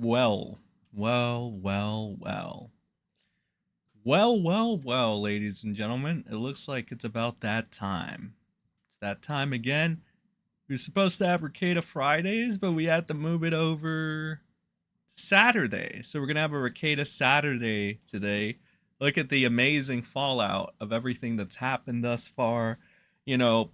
Well, well, well, well. Well, ladies and gentlemen. It looks like it's about that time. It's that time again. We were supposed to have Rekieta Fridays, but we had to move it over to Saturday. So we're going to have a Rekieta Saturday today. Look at the amazing fallout of everything that's happened thus far. You know,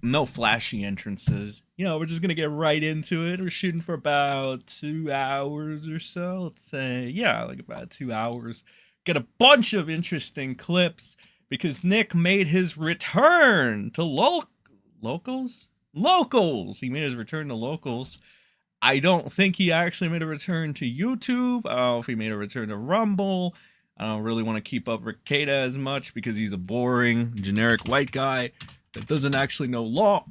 no flashy entrances. We're just gonna get right into it. We're shooting for about 2 hours or so. Let's say, yeah, like about 2 hours. Get a bunch of interesting clips because Nick made his return to locals. Locals. He made his return to locals. I don't think he actually made a return to YouTube. I don't know if he made a return to Rumble. I don't really want to keep up Rekieta as much because he's a boring, generic white guy that doesn't actually know law.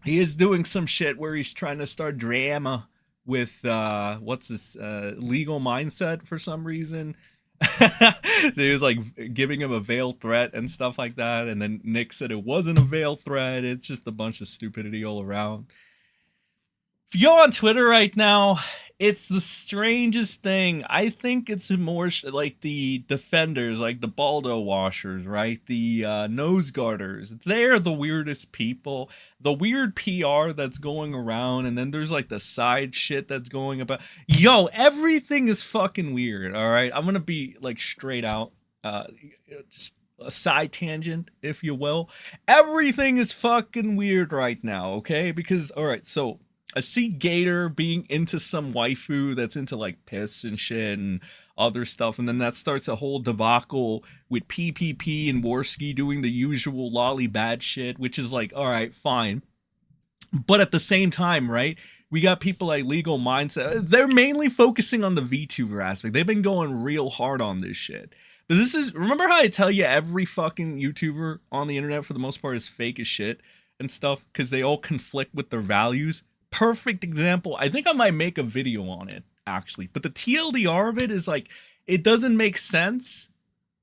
He is doing some shit where he's trying to start drama with what's his legal mindset for some reason. So he was like giving him a veiled threat and stuff like that, and then Nick said it wasn't a veiled threat. It's just a bunch of stupidity all around. If you go on Twitter right now, it's the strangest thing. I think it's more like the defenders, like the Baldo washers, right? The nose guarders. They're the weirdest people. The weird PR that's going around, and then there's like the side shit that's going about. Yo, everything is fucking weird, all right? I'm gonna be like straight out. Just a side tangent, if you will. Everything is fucking weird right now, okay? Because, all right, so I see Gator being into some waifu that's into like piss and shit and other stuff, and then that starts a whole debacle with PPP and Worski doing the usual lolly bad shit, which is like, all right, fine. But at the same time, right, we got people like Legal Mindset. They're mainly focusing on the VTuber aspect. They've been going real hard on this shit. But this is, remember how I tell you every fucking YouTuber on the internet for the most part is fake as shit and stuff because they all conflict with their values? Perfect example. I think I might make a video on it actually, but the TLDR of it is like, it doesn't make sense.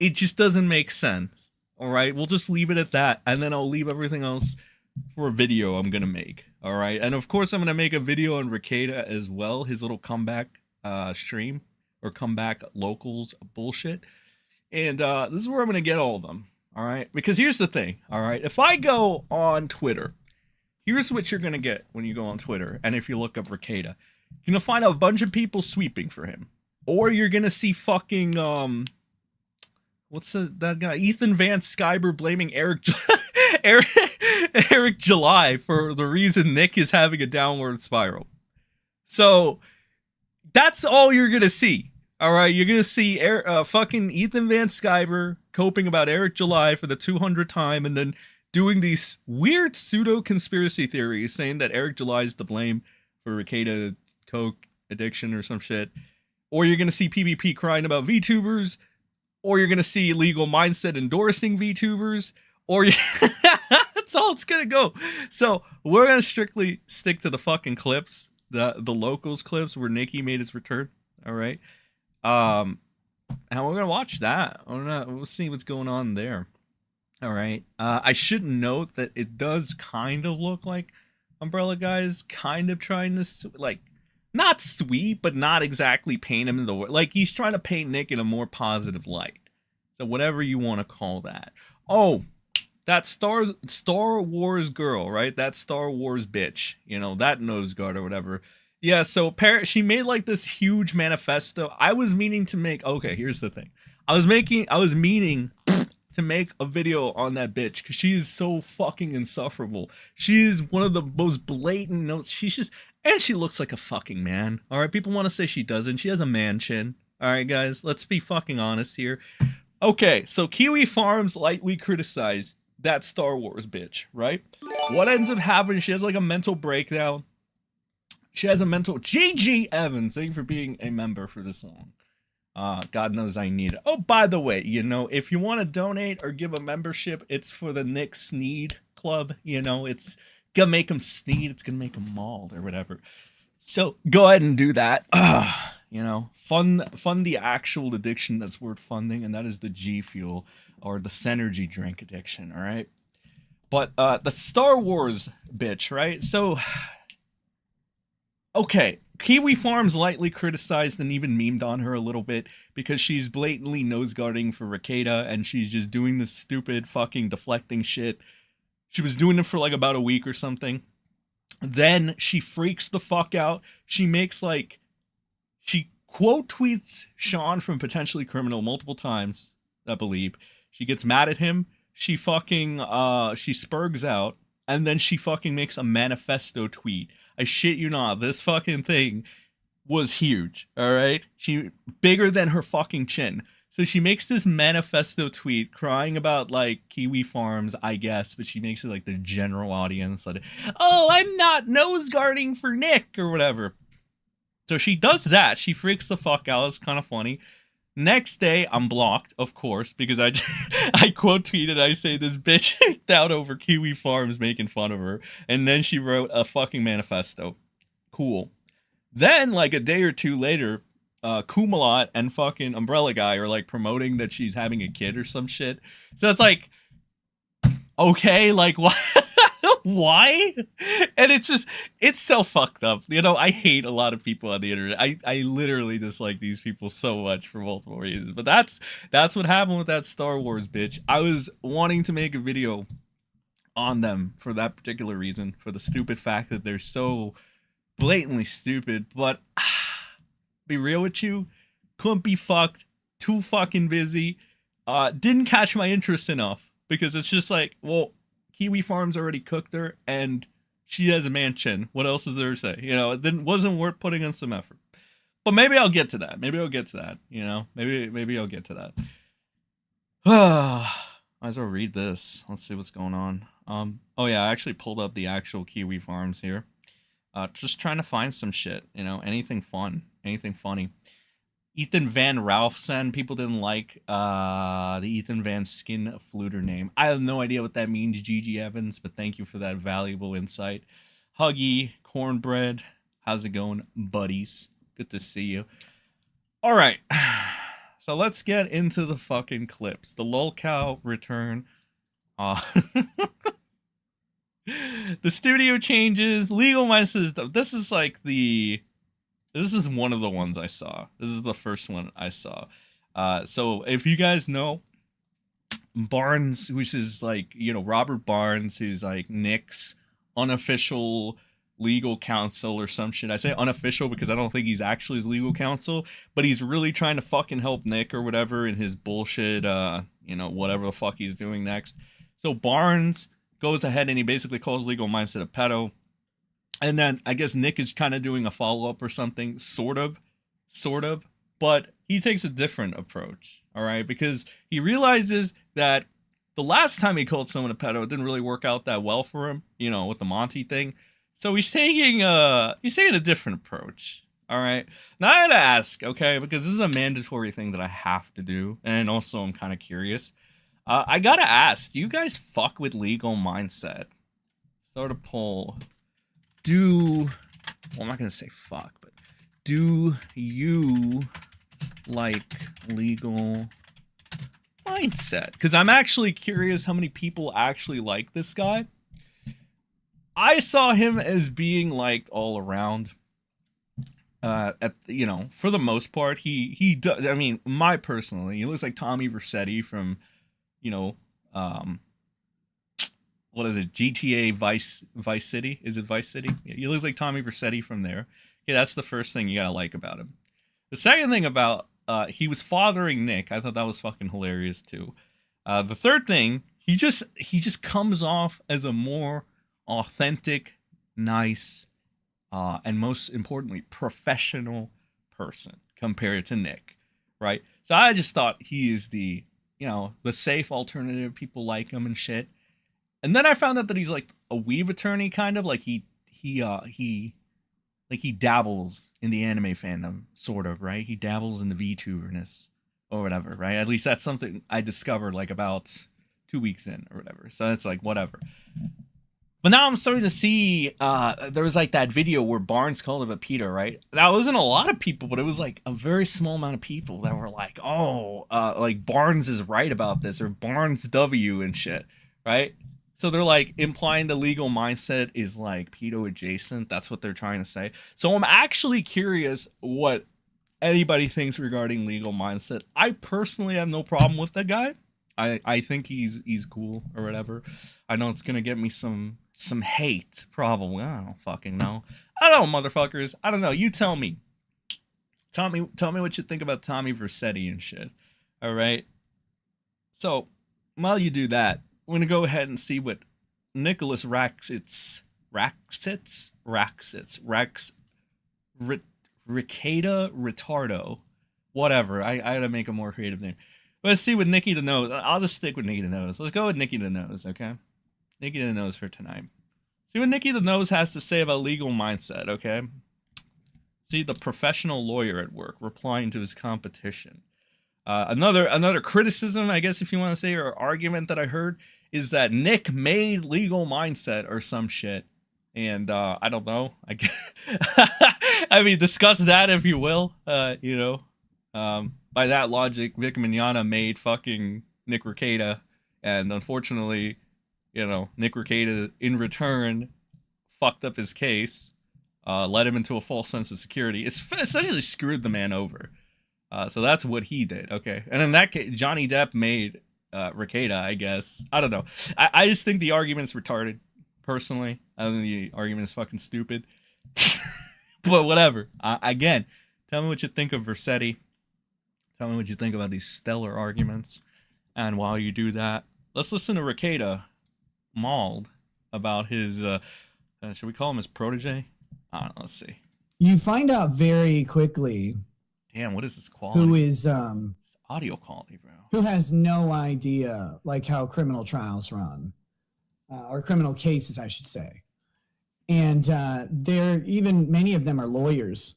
It just doesn't make sense. All right, we'll just leave it at that, and then I'll leave everything else for a video I'm gonna make. All right, and of course I'm gonna make a video on Rekieta as well, his little comeback stream or comeback locals bullshit, and this is where I'm gonna get all of them. All right, because here's the thing. All right, if I go on Twitter, here's what you're gonna get when you go on Twitter, and if you look up Rekieta, you're gonna find a bunch of people sweeping for him, or you're gonna see fucking what's that guy Ethan Van Skyber blaming Eric Eric July for the reason Nick is having a downward spiral. So that's all you're gonna see. All right, you're gonna see fucking Ethan Van Skyber coping about Eric July for the 200th time, and then doing these weird pseudo conspiracy theories saying that Eric July is to blame for Rekieta coke addiction or some shit. Or you're gonna see PvP crying about VTubers, or you're gonna see Legal Mindset endorsing VTubers, or that's all it's gonna go. So we're gonna strictly stick to the fucking clips, the locals clips where Nikki made his return. All right, and we're gonna watch that. We'll see what's going on there. All right. I should note that it does kind of look like Umbrella Guy's kind of trying to like not sweep, but not exactly paint him in the like he's trying to paint Nick in a more positive light. So whatever you want to call that. Oh, that Star Wars girl, right? That Star Wars bitch, that nose guard or whatever. Yeah, so she made like this huge manifesto. I was meaning to make, okay, here's the thing. I was meaning to make a video on that bitch because she is so fucking insufferable. She is one of the most blatant notes. And she looks like a fucking man. All right, people want to say she doesn't. She has a man chin. All right, guys, let's be fucking honest here. Okay, so Kiwi Farms lightly criticized that Star Wars bitch, right? What ends up happening? She has like a mental breakdown. She has a mental. GG Evans, thank you for being a member for this long. God knows I need it. Oh, by the way, if you want to donate or give a membership, it's for the Nick Sneed Club. It's gonna make him sneed. It's gonna him mauled or whatever. So go ahead and do that. Fund the actual addiction that's worth funding, and that is the G Fuel or the Synergy drink addiction. All right. But the Star Wars bitch, right? So okay, Kiwi Farms lightly criticized and even memed on her a little bit because she's blatantly nose guarding for Rekieta and she's just doing this stupid fucking deflecting shit. She was doing it for like about a week or something. Then she freaks the fuck out. She makes like, she quote tweets Sean from Potentially Criminal multiple times, I believe. She gets mad at him. She fucking, she spurgs out. And then she fucking makes a manifesto tweet. I shit you not, this fucking thing was huge, alright? She, bigger than her fucking chin. So she makes this manifesto tweet crying about, like, Kiwi Farms, I guess, but she makes it, like, the general audience. Like, oh, I'm not nose guarding for Nick, or whatever. So she does that. She freaks the fuck out. It's kind of funny. Next day, I'm blocked, of course, because I quote tweeted, I say this bitch kicked out over Kiwi Farms making fun of her. And then she wrote a fucking manifesto. Cool. Then, like a day or two later, Kumalot and fucking Umbrella Guy are like promoting that she's having a kid or some shit. So it's like, okay, like what? Why? And it's just, it's so fucked up. You know, I hate a lot of people on the internet. I literally dislike these people so much for multiple reasons. But that's what happened with that Star Wars bitch. I was wanting to make a video on them for that particular reason, for the stupid fact that they're so blatantly stupid. But be real with you, couldn't be fucked, too fucking busy. Didn't catch my interest enough because it's just like, well, Kiwi Farms already cooked her, and she has a mansion. What else is there to say? You know, it wasn't worth putting in some effort. But maybe I'll get to that. Maybe I'll get to that. You know, maybe I'll get to that. Might as well read this. Let's see what's going on. Oh yeah, I actually pulled up the actual Kiwi Farms here. Just trying to find some shit. You know, anything fun, anything funny. Ethan Van Ralphsen, people didn't like the Ethan Van Skin Fluter name. I have no idea what that means, Gigi Evans, but thank you for that valuable insight. Huggy, Cornbread, how's it going, buddies? Good to see you. All right, so let's get into the fucking clips. The lolcow return. The studio changes, legal messes. This is like the... This is one of the ones I saw. This is the first one I saw. So if you guys know, Barnes, which is like, you know, Robert Barnes, who's like Nick's unofficial legal counsel or some shit. I say unofficial because I don't think he's actually his legal counsel, but he's really trying to fucking help Nick or whatever in his bullshit, you know, whatever the fuck he's doing next. So Barnes goes ahead and he basically calls Legal Mindset a pedo. And then I guess Nick is kind of doing a follow-up or something, sort of, but he takes a different approach, all right? Because he realizes that the last time he called someone a pedo, it didn't really work out that well for him, you know, with the Monty thing. So he's taking a different approach, all right? Now I had to ask, okay, because this is a mandatory thing that I have to do, and also I'm kind of curious. I gotta ask, do you guys fuck with Legal Mindset? Start a poll. Well, I'm not going to say fuck, but do you like Legal Mindset? Because I'm actually curious how many people actually like this guy. I saw him as being liked all around. You know, for the most part, he does. I mean, personally, he looks like Tommy Vercetti from, you know, what is it? GTA Vice City? Is it Vice City? Yeah, he looks like Tommy Vercetti from there. Okay, that's the first thing you gotta like about him. The second thing about he was fathering Nick. I thought that was fucking hilarious too. The third thing, he just comes off as a more authentic, nice, and most importantly, professional person compared to Nick, right? So I just thought he is the, you know, the safe alternative. People like him and shit. And then I found out that he's like a weeb attorney, kind of like he dabbles in the anime fandom, sort of, right? He dabbles in the VTuberness or whatever, right? At least that's something I discovered like about 2 weeks in or whatever. So it's like whatever. But now I'm starting to see there was like that video where Barnes called him a Peter, right? That wasn't a lot of people, but it was like a very small amount of people that were like, oh, like Barnes is right about this, or Barnes W and shit, right? So they're like implying the legal mindset is like pedo adjacent. That's what they're trying to say. So I'm actually curious what anybody thinks regarding legal mindset. I personally have no problem with that guy. I think he's cool or whatever. I know it's gonna get me some hate probably. I don't fucking know. I don't know, motherfuckers. I don't know. You tell me. Tell me what you think about Tommy Vercetti and shit. All right. So while you do that, we're gonna go ahead and see what Nicholas Rekieta Retardo, whatever. I gotta make a more creative name. Let's see with Nikki the Nose. I'll just stick with Nikki the Nose. Let's go with Nikki the Nose, okay? Nikki the Nose for tonight. See what Nikki the Nose has to say about legal mindset, okay? See the professional lawyer at work replying to his competition. Another criticism, I guess, if you want to say, or argument that I heard is that Nick made legal mindset or some shit. And I don't know. I mean, discuss that if you will. You know, by that logic, Vic Mignogna made fucking Nick Rekieta, and unfortunately, you know, Nick Rekieta in return fucked up his case, led him into a false sense of security. It's essentially screwed the man over. So that's what he did. Okay, and in that case, Johnny Depp made Rekieta, I guess. I don't know. I just think the argument's retarded. Personally, I think the argument is fucking stupid. But whatever. Again, tell me what you think of Vercetti. Tell me what you think about these stellar arguments. And while you do that, let's listen to Rekieta mauled about his, should we call him his protege? I don't know, let's see. You find out very quickly. Damn, what is this quality? Who is, it's audio quality, bro. Who has no idea, like, how criminal trials run. Or criminal cases, I should say. And they're even, many of them are lawyers.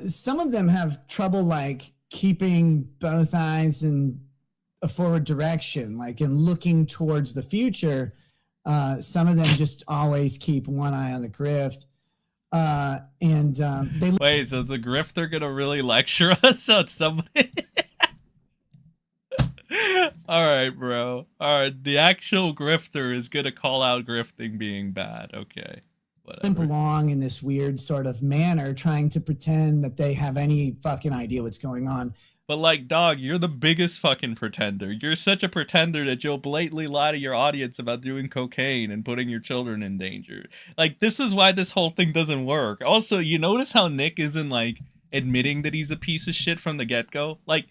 Some of them have trouble, like, keeping both eyes in a forward direction, like in looking towards the future. Some of them just always keep one eye on the grift. They wait, so the grifter gonna really lecture us on somebody? All right, bro. All right, the actual grifter is gonna call out grifting being bad. Okay, whatever. Belong in this weird sort of manner, trying to pretend that they have any fucking idea what's going on. But like, dog, you're the biggest fucking pretender. You're such a pretender that you'll blatantly lie to your audience about doing cocaine and putting your children in danger. Like, this is why this whole thing doesn't work. Also, you notice how Nick isn't like admitting that he's a piece of shit from the get-go? Like,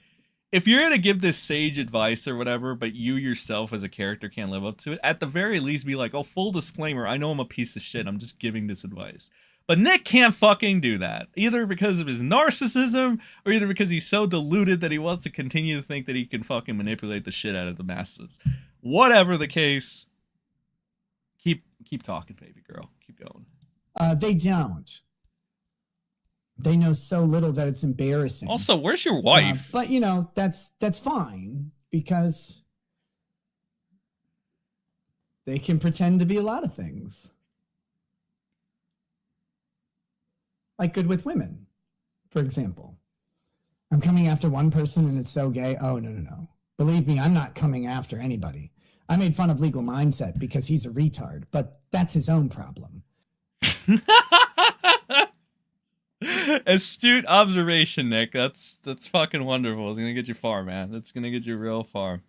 if you're gonna give this sage advice or whatever, but you yourself as a character can't live up to it, at the very least be like, oh, full disclaimer, I know I'm a piece of shit, I'm just giving this advice. But Nick can't fucking do that, either because of his narcissism, or either because he's so deluded that he wants to continue to think that he can fucking manipulate the shit out of the masses. Whatever the case, keep talking, baby girl. Keep going. They don't. They know so little that it's embarrassing. Also, where's your wife? But you know, that's fine, because they can pretend to be a lot of things. Like Good with Women, for example. I'm coming after one person and it's so gay. Oh, no. Believe me, I'm not coming after anybody. I made fun of legal mindset because he's a retard, but that's his own problem. Astute observation, Nick. That's fucking wonderful. It's gonna get you far, man. It's gonna get you real far.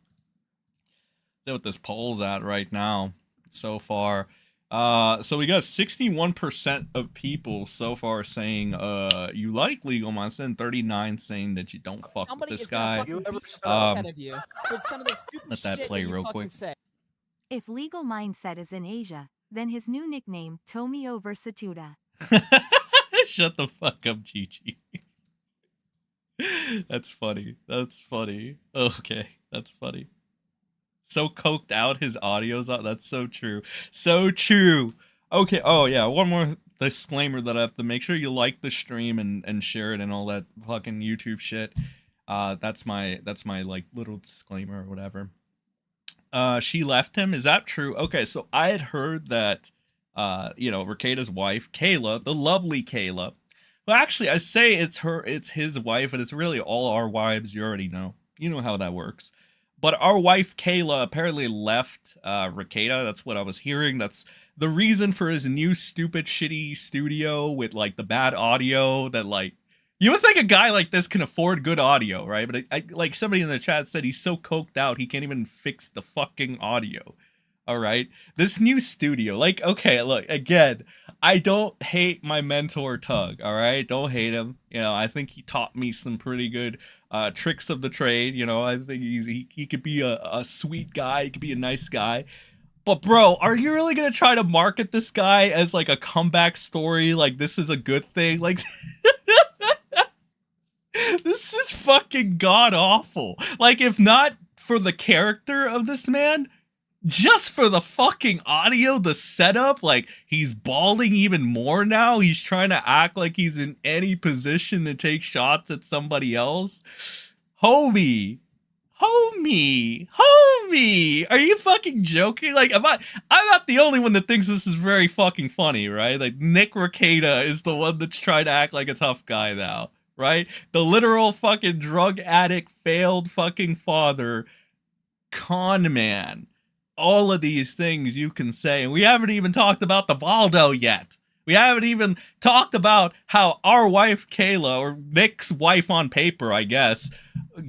See what this poll's at right now so far. So we got 61% of people so far saying you like legal mindset, and 39 saying that you don't fuck with this guy. Let that play real quick. If legal mindset is in Asia, then his new nickname, Tomio Versatuda. Shut the fuck up, Gigi. That's funny. That's funny. Okay, that's funny. So coked out his audio's out. That's so true. So true. Okay. Oh yeah. One more disclaimer that I have to make sure you like the stream and share it and all that fucking YouTube shit. That's my like little disclaimer or whatever. She left him. Is that true? Okay. So I had heard that, you know, Rekieta's wife, Kayla, the lovely Kayla. Well, actually, I say it's his wife, and it's really all our wives. You already know. You know how that works. But our wife Kayla apparently left Rekieta. That's what I was hearing. That's the reason for his new stupid shitty studio with like the bad audio that like you would think a guy like this can afford good audio, right? But like somebody in the chat said he's so coked out he can't even fix the fucking audio. All right. This new studio, like, okay, look, again, I don't hate my mentor Tug, all right? Don't hate him. You know, I think he taught me some pretty good tricks of the trade. You know, I think he could be a sweet guy. He could be a nice guy. But bro, are you really gonna try to market this guy as like a comeback story? Like this is a good thing? Like this is fucking god awful. Like if not for the character of this man, just for the fucking audio, the setup, like he's balding even more now. He's trying to act like he's in any position to take shots at somebody else. Homie, are you fucking joking? Like, I'm not the only one that thinks this is very fucking funny, right? Like Nick Rekieta is the one that's trying to act like a tough guy now, right? The literal fucking drug addict, failed fucking father, con man. All of these things you can say, and we haven't even talked about the Baldo yet. We haven't even talked about how our wife Kayla, or Nick's wife on paper, I guess,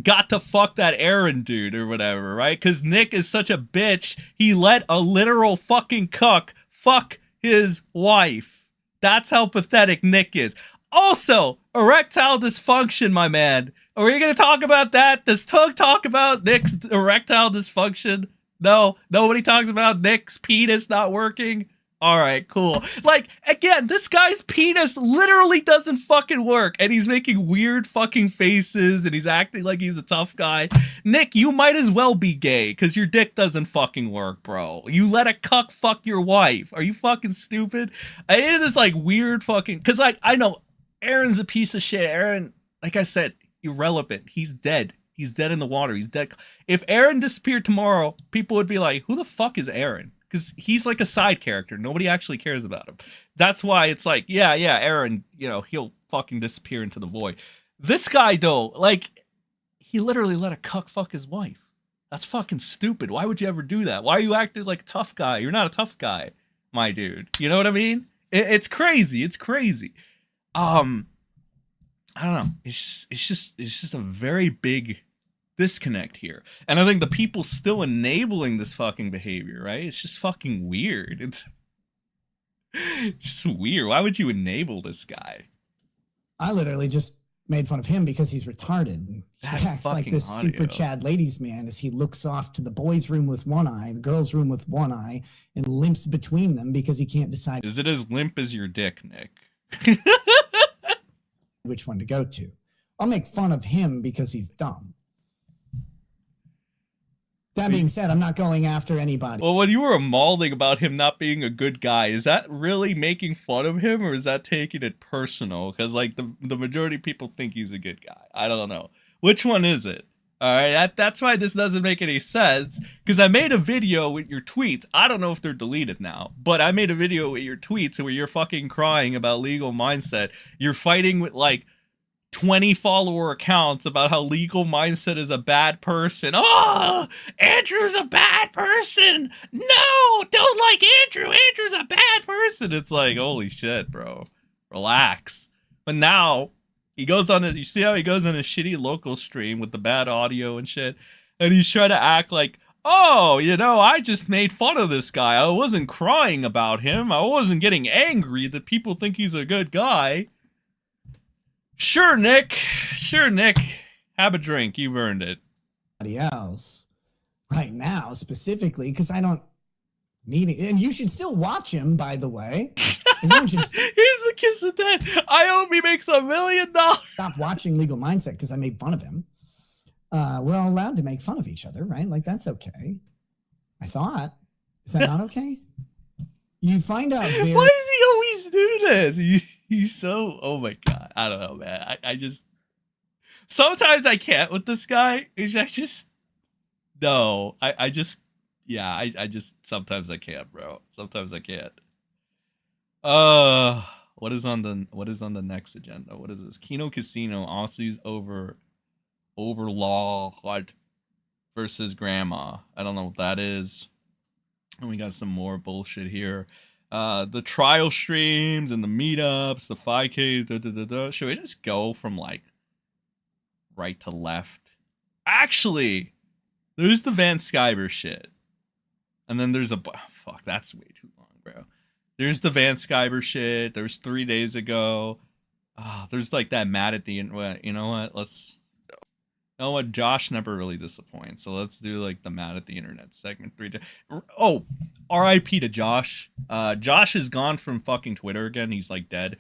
got to fuck that Aaron dude or whatever, right? Because Nick is such a bitch, he let a literal fucking cuck fuck his wife. That's how pathetic Nick is. Also, erectile dysfunction, my man. Are we going to talk about that? Does Tug talk about Nick's erectile dysfunction? No, nobody talks about Nick's penis not working. All right, cool. Like, again, this guy's penis literally doesn't fucking work, and he's making weird fucking faces, and he's acting like he's a tough guy. Nick, you might as well be gay, because your dick doesn't fucking work, bro. You let a cuck fuck your wife. Are you fucking stupid? It is this, like, weird fucking... Because, like, I know Aaron's a piece of shit. Aaron, like I said, irrelevant. He's dead. He's dead in the water. He's dead. If Aaron disappeared tomorrow, people would be like, who the fuck is Aaron? Because he's like a side character. Nobody actually cares about him. That's why it's like, yeah, Aaron, you know, he'll fucking disappear into the void. This guy, though, like, he literally let a cuck fuck his wife. That's fucking stupid. Why would you ever do that? Why are you acting like a tough guy? You're not a tough guy, my dude. You know what I mean? It's crazy. It's crazy. I don't know. It's just a very big disconnect here. And I think the people still enabling this fucking behavior, right? It's just fucking weird. It's just weird. Why would you enable this guy? I literally just made fun of him because he's retarded. He acts like this super Chad ladies man as he looks off to the boys' room with one eye, the girls' room with one eye, and limps between them because he can't decide. Is it as limp as your dick, Nick? Which one to go to. I'll make fun of him because he's dumb. That being said, I'm not going after anybody. Well, when you were mauling about him not being a good guy, is that really making fun of him, or is that taking it personal? Because, like, the majority of people think he's a good guy. I don't know. Which one is it? All right, that's why this doesn't make any sense, because I made a video with your tweets. I don't know if they're deleted now, but I made a video with your tweets where you're fucking crying about legal mindset. You're fighting with, like, 20 follower accounts about how legal mindset is a bad person. Oh, Andrew's a bad person. No, don't like Andrew. Andrew's a bad person. It's like, holy shit, bro. Relax. But now he goes on you see how he goes on a shitty local stream with the bad audio and shit. And he's trying to act like, oh, you know, I just made fun of this guy. I wasn't crying about him. I wasn't getting angry that people think he's a good guy. Sure, Nick. Have a drink. You've earned it. Else right now, specifically, because I don't need it. And you should still watch him, by the way. Here's the kiss of death. I hope he makes $1 million. Stop watching Legal Mindset because I made fun of him. We're all allowed to make fun of each other, right? Like, that's okay. I thought. Is that not okay? You find out very... Why does he always do this? He's so... Oh, my God. I don't know, man. I just... Sometimes I can't with this guy. I just... No. I just... Yeah, I just... Sometimes I can't, bro. Sometimes I can't. What is on the next agenda? What is this? Kino Casino, Aussies over Law versus grandma. I don't know what that is. And we got some more bullshit here. The trial streams and the meetups, the 5K. Should we just go from like right to left? Actually, there's the Van Skyber shit. And then there's fuck, that's way too long, bro. There's the Van Skyber shit. There's 3 days ago. There's like that mad at the end. You know what? You know what? Josh never really disappoints. So let's do like the mad at the internet segment 3. Oh, R.I.P. to Josh. Josh is gone from fucking Twitter again. He's like dead.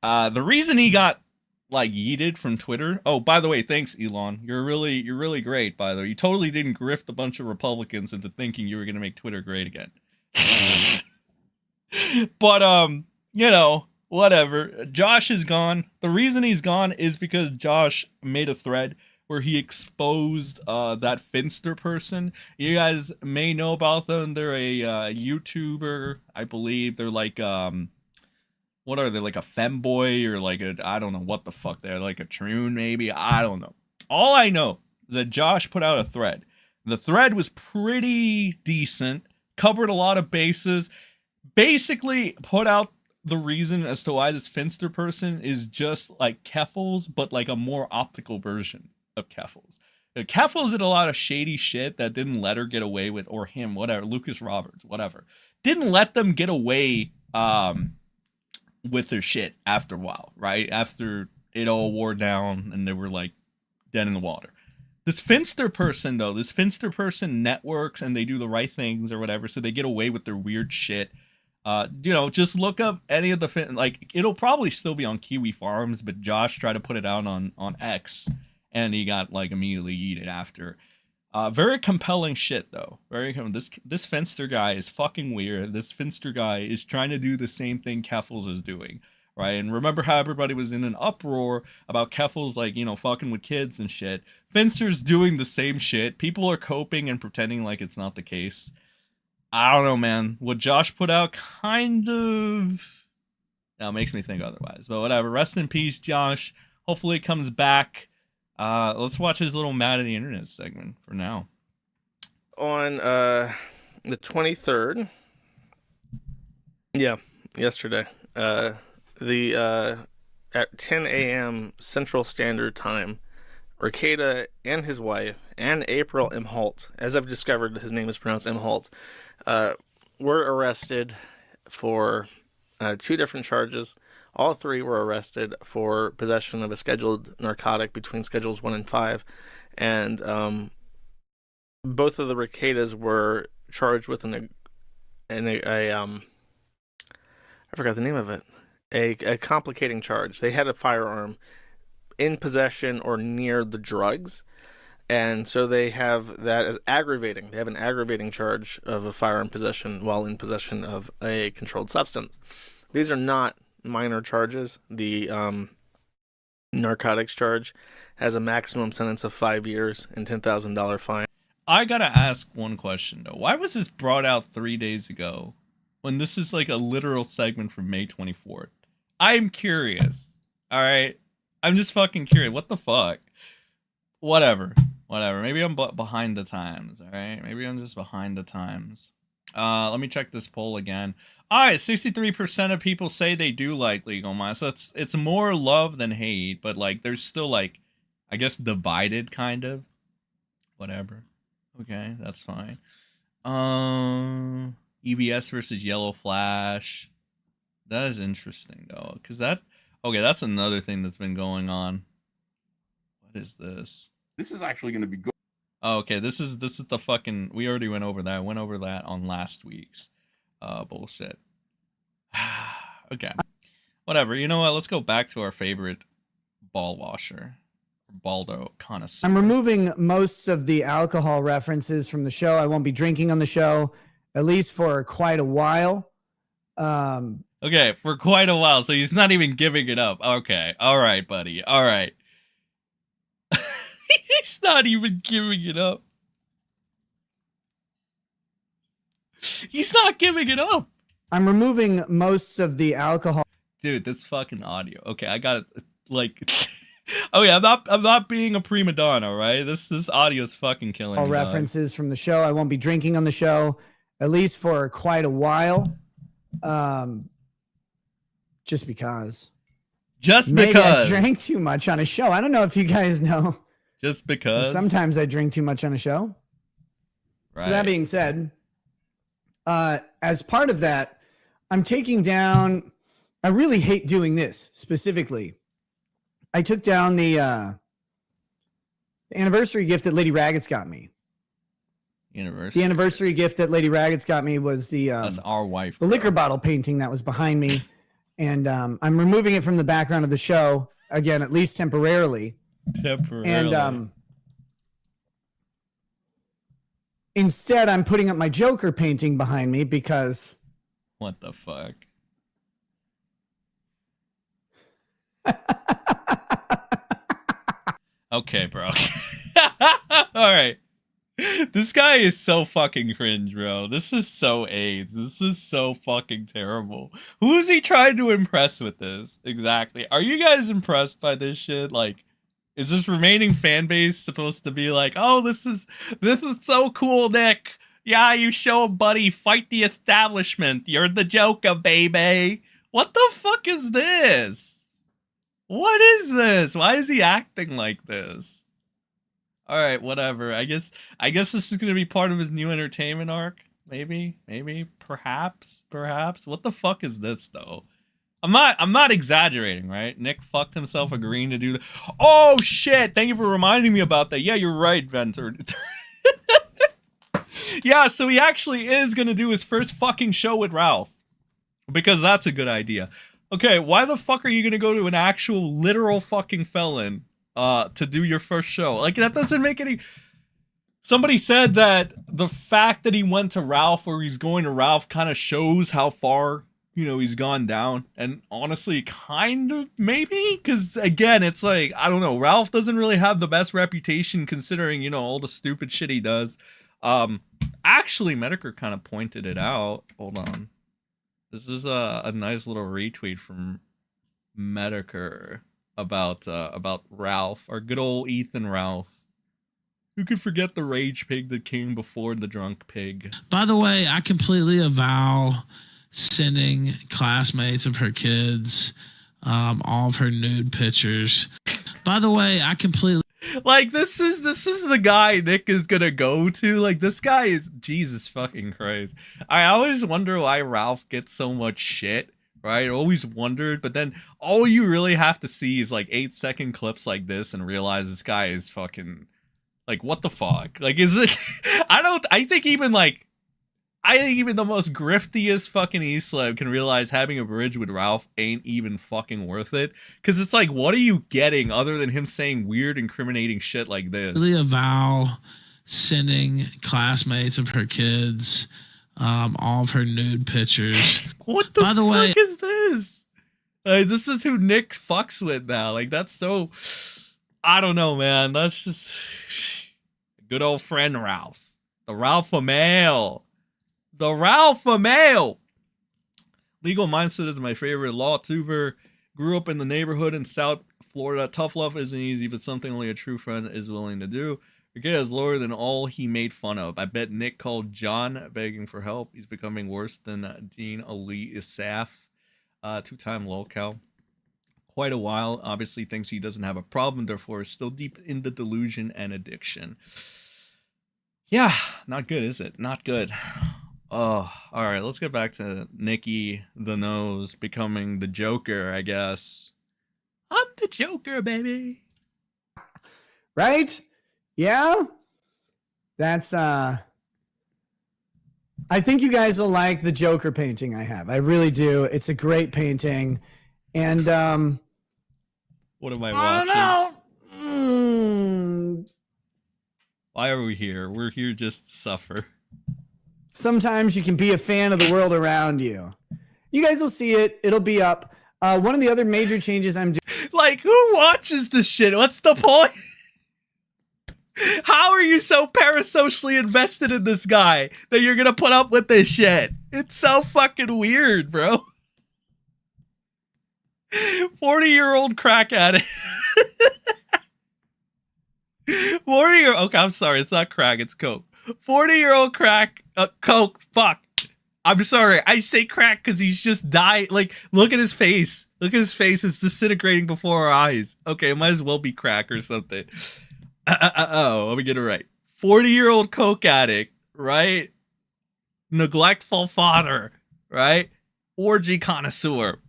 The reason he got like yeeted from Twitter. Oh, by the way, thanks, Elon. You're really great. By the way, you totally didn't grift a bunch of Republicans into thinking you were gonna make Twitter great again. But you know, whatever. Josh is gone. The reason he's gone is because Josh made a thread where he exposed that Finster person. You guys may know about them. They're a YouTuber, I believe. They're like what are they, like a femboy or like a, I don't know what the fuck they're, like a troon maybe, I don't know. All I know is that Josh put out a thread. The thread was pretty decent, covered a lot of bases, basically put out the reason as to why this Finster person is just like Keffals, but like a more optical version of Keffals. Keffals did a lot of shady shit that didn't let her get away with, or him, whatever, Lucas Roberts, whatever, didn't let them get away with their shit after a while, right? After it all wore down and they were like dead in the water. This Finster person, though, this Finster person networks and they do the right things or whatever, so they get away with their weird shit. You know, just look up any of the like, it'll probably still be on Kiwi Farms, but Josh tried to put it out on X, and he got like immediately yeeted after. Very compelling shit though. This Finster guy is fucking weird. This Finster guy is trying to do the same thing Keffals is doing, right? And remember how everybody was in an uproar about Keffals, like, you know, fucking with kids and shit. Finster's doing the same shit. People are coping and pretending like it's not the case. I don't know, man. What Josh put out kind of makes me think otherwise. But whatever. Rest in peace, Josh. Hopefully it comes back. Let's watch his little mad at the internet segment for now. On the 23rd, yesterday, at 10 a.m. Central Standard Time, Rekieta and his wife and April M. Holt, as I've discovered his name is pronounced M. Holt, were arrested for 2 different charges. All 3 were arrested for possession of a scheduled narcotic between schedules 1 and 5. And both of the Rekietas were charged with I forgot the name of it. A complicating charge. They had a firearm in possession or near the drugs. And so they have that as aggravating. They have an aggravating charge of a firearm possession while in possession of a controlled substance. These are not minor charges. The narcotics charge has a maximum sentence of 5 years and $10,000 fine. I gotta ask one question though. Why was this brought out 3 days ago when this is like a literal segment from May 24th? I'm curious. All right, I'm just fucking curious. What the fuck? Whatever. Maybe I'm behind the times. All right, maybe I'm just behind the times. Let me check this poll again. All right, 63% of people say they do like legal minds. So it's more love than hate, but like there's still like, I guess, divided kind of. Whatever. Okay, that's fine. EBS versus Yellow Flash. That is interesting though, because that's another thing that's been going on. What is this? This is actually going to be good. Oh, okay, this is the fucking, we already went over that. I went over that on last week's bullshit. Okay. Whatever. You know what? Let's go back to our favorite ball washer. Baldo connoisseur. I'm removing most of the alcohol references from the show. I won't be drinking on the show, at least for quite a while. Okay, for quite a while. So he's not even giving it up. Okay. All right, buddy. All right. He's not even giving it up. He's not giving it up. I'm removing most of the alcohol. Dude, that's fucking audio. Okay, I got it. Like, Oh yeah, I'm not being a prima donna, right? This audio is fucking killing all me. references from the show. I won't be drinking on the show, at least for quite a while. Just because. Just Maybe because. I drank too much on a show. I don't know if you guys know. Just because. Sometimes I drink too much on a show. Right. So that being said, as part of that, I'm taking down. I really hate doing this specifically. I took down the anniversary gift that Lady Raggets got me. Anniversary. The anniversary gift that Lady Raggets got me was the that's our wife. The liquor bottle painting that was behind me, and I'm removing it from the background of the show again, at least temporarily. And instead, I'm putting up my Joker painting behind me because. What the fuck? Okay, bro. All right. This guy is so fucking cringe, bro. This is so AIDS. This is so fucking terrible. Who is he trying to impress with this? Exactly. Are you guys impressed by this shit? Like, is this remaining fan base supposed to be like, oh, this is so cool, Nick. Yeah, you show buddy, fight the establishment. You're the Joker, baby. What the fuck is this? What is this? Why is he acting like this? All right, whatever. I guess this is gonna be part of his new entertainment arc. Maybe, perhaps. What the fuck is this though? I'm not exaggerating, right? Nick fucked himself agreeing to do that. Oh shit! Thank you for reminding me about that. Yeah, you're right, Venter. Yeah, so he actually is gonna do his first fucking show with Ralph. Because that's a good idea. Okay, why the fuck are you gonna go to an actual literal fucking felon to do your first show? Like, that doesn't make any. Somebody said that the fact that he went to Ralph or he's going to Ralph kind of shows how far, he's gone down. And honestly, kind of maybe, because again, it's like, I don't know, Ralph doesn't really have the best reputation considering, all the stupid shit he does. Actually, Medicare kind of pointed it out. Hold on. This is a nice little retweet from Medicare about Ralph, our good old Ethan Ralph. Who could forget the rage pig that came before the drunk pig? By the way, I completely avow sending classmates of her kids all of her nude pictures. By the way, I completely. Like, this is the guy Nick is gonna go to. Like, this guy is Jesus fucking Christ. I always wonder why Ralph gets so much shit, right? I always wondered, but then all you really have to see is like 8-second clips like this and realize this guy is fucking, like, what the fuck? Like, is it? I think even the most griftiest fucking E-Celeb can realize having a bridge with Ralph ain't even fucking worth it. Because it's like, what are you getting other than him saying weird, incriminating shit like this? Really avow sending classmates of her kids all of her nude pictures. What the fuck is this? This is who Nick fucks with now. Like, that's so... I don't know, man. That's just... Good old friend Ralph. The Ralph Male. The Ralph Male. Legal Mindset is my favorite law tuber. Grew up in the neighborhood in South Florida. Tough love isn't easy, but something only a true friend is willing to do. Rekieta is lower than all he made fun of. I bet Nick called John begging for help. He's becoming worse than Dean Ali Isaf. Two-time lolcow. Quite a while. Obviously thinks he doesn't have a problem, therefore is still deep in the delusion and addiction. Yeah, not good, is it? Not good. Oh, all right. Let's get back to Nikki the Nose becoming the Joker, I guess. I'm the Joker, baby. Right? Yeah? That's, I think you guys will like the Joker painting I have. I really do. It's a great painting. And, what am I watching? I don't know. Why are we here? We're here just to suffer. Sometimes you can be a fan of the world around you. You guys will see it. It'll be up. One of the other major changes I'm doing. Like, who watches this shit? What's the point? How are you so parasocially invested in this guy that you're gonna put up with this shit? It's so fucking weird, bro. 40-year-old crack addict. 40-year. Okay, I'm sorry. It's not crack. It's coke. 40-year-old crack. Coke. Fuck. I'm sorry. I say crack because he's just dying. Like, look at his face. Look at his face. It's disintegrating before our eyes. Okay, it might as well be crack or something. Oh, let me get it right. 40-year-old coke addict, right? Neglectful father, right? Orgy connoisseur.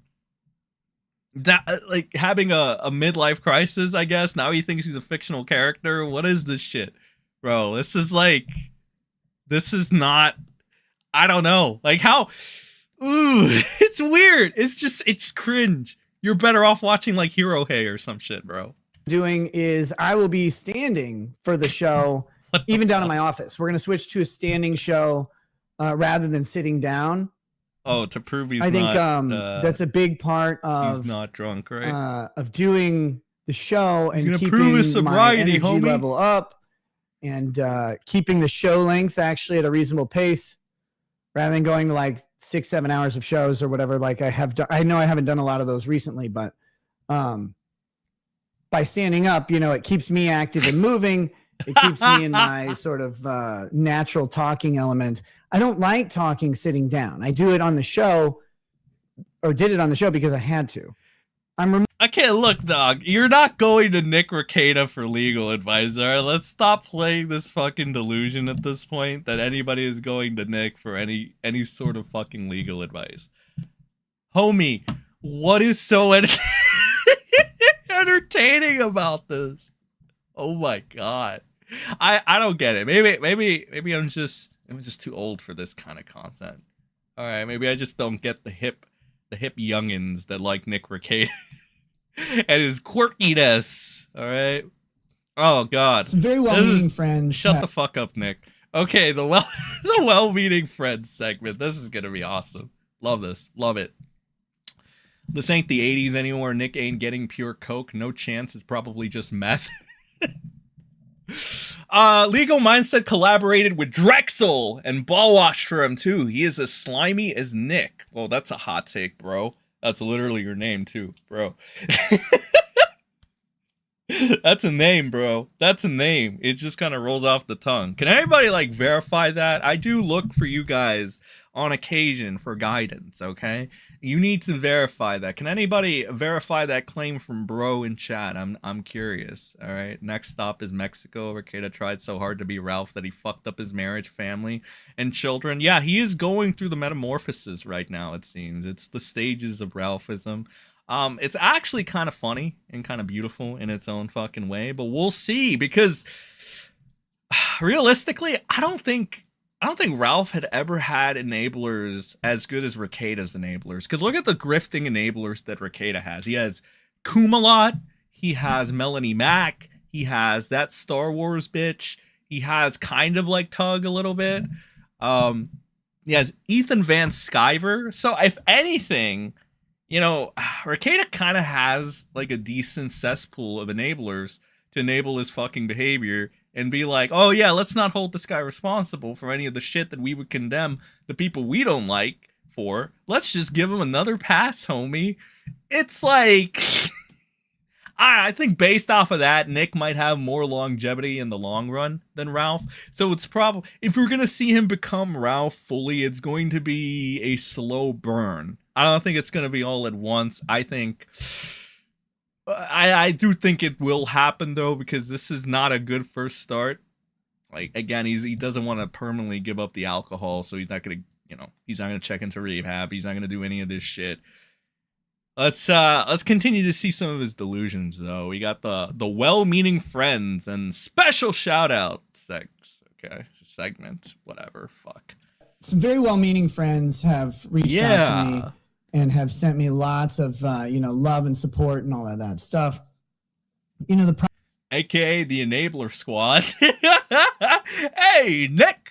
That like having a midlife crisis, I guess. Now he thinks he's a fictional character. What is this shit, bro? This is not. I don't know. Like how? Ooh, it's weird. It's cringe. You're better off watching like Hero Hey or some shit, bro. Doing is I will be standing for the show, even down in my office. We're gonna switch to a standing show rather than sitting down. Oh, to prove he's I think not, that's a big part of he's not drunk, right? Of doing the show and gonna keeping prove his my sobriety, energy homie. level up and keeping the show length actually at a reasonable pace rather than going to like 6-7 hours of shows or whatever. Like I have done, I know I haven't done a lot of those recently, but by standing up, you know, it keeps me active and moving. It keeps me in my sort of natural talking element. I don't like talking sitting down. I do it on the show, or did it on the show because I had to. Okay, look, dog. You're not going to Nick Rekieta for legal advice, all right? Let's stop playing this fucking delusion at this point that anybody is going to Nick for any sort of fucking legal advice. Homie, what is so entertaining about this? Oh my god. I don't get it. Maybe I'm just too old for this kind of content. All right, maybe I just don't get the hip youngins that like Nick Rekieta and his quirkiness. All right. Oh god. Some very well-meaning friends. Shut the fuck up, Nick. Okay, the well-meaning friends segment. This is gonna be awesome. Love this. Love it. This ain't the 80s anymore. Nick ain't getting pure coke. No chance. It's probably just meth. Legal Mindset collaborated with Drexel and ball washed for him too. He is as slimy as Nick. Well, that's a hot take, bro. That's literally your name too, bro. That's a name, bro. That's a name. It just kind of rolls off the tongue. Can anybody like verify that? I do look for you guys on occasion for guidance, okay? You need to verify that. Can anybody verify that claim from bro in chat? I'm curious. All right. Next stop is Mexico. Rekieta tried so hard to be Ralph that he fucked up his marriage, family, and children. Yeah, he is going through the metamorphosis right now, it seems. It's the stages of Ralphism. It's actually kind of funny and kind of beautiful in its own fucking way, but we'll see, because realistically, I don't think Ralph had ever had enablers as good as Rekieta's enablers. Because look at the grifting enablers that Rekieta has. He has Kumalot, he has Melanie Mac, he has that Star Wars bitch, he has kind of like Tug a little bit. He has Ethan Van Sciver. So if anything, you know, Rekieta kind of has like a decent cesspool of enablers to enable his fucking behavior and be like, oh yeah, let's not hold this guy responsible for any of the shit that we would condemn the people we don't like for. Let's just give him another pass, homie. It's like, I think based off of that, Nick might have more longevity in the long run than Ralph. So it's probably, if we're going to see him become Ralph fully, it's going to be a slow burn. I don't think it's going to be all at once. I think, I do think it will happen though, because this is not a good first start. Like, again, he doesn't want to permanently give up the alcohol, so he's not going to, you know, he's not going to check into rehab. He's not going to do any of this shit. Let's continue to see some of his delusions though. We got the well-meaning friends and special shout out segment, whatever, fuck. Some very well-meaning friends have reached out to me and have sent me lots of love and support and all of that stuff. You know, AKA the Enabler Squad. Hey, Nick,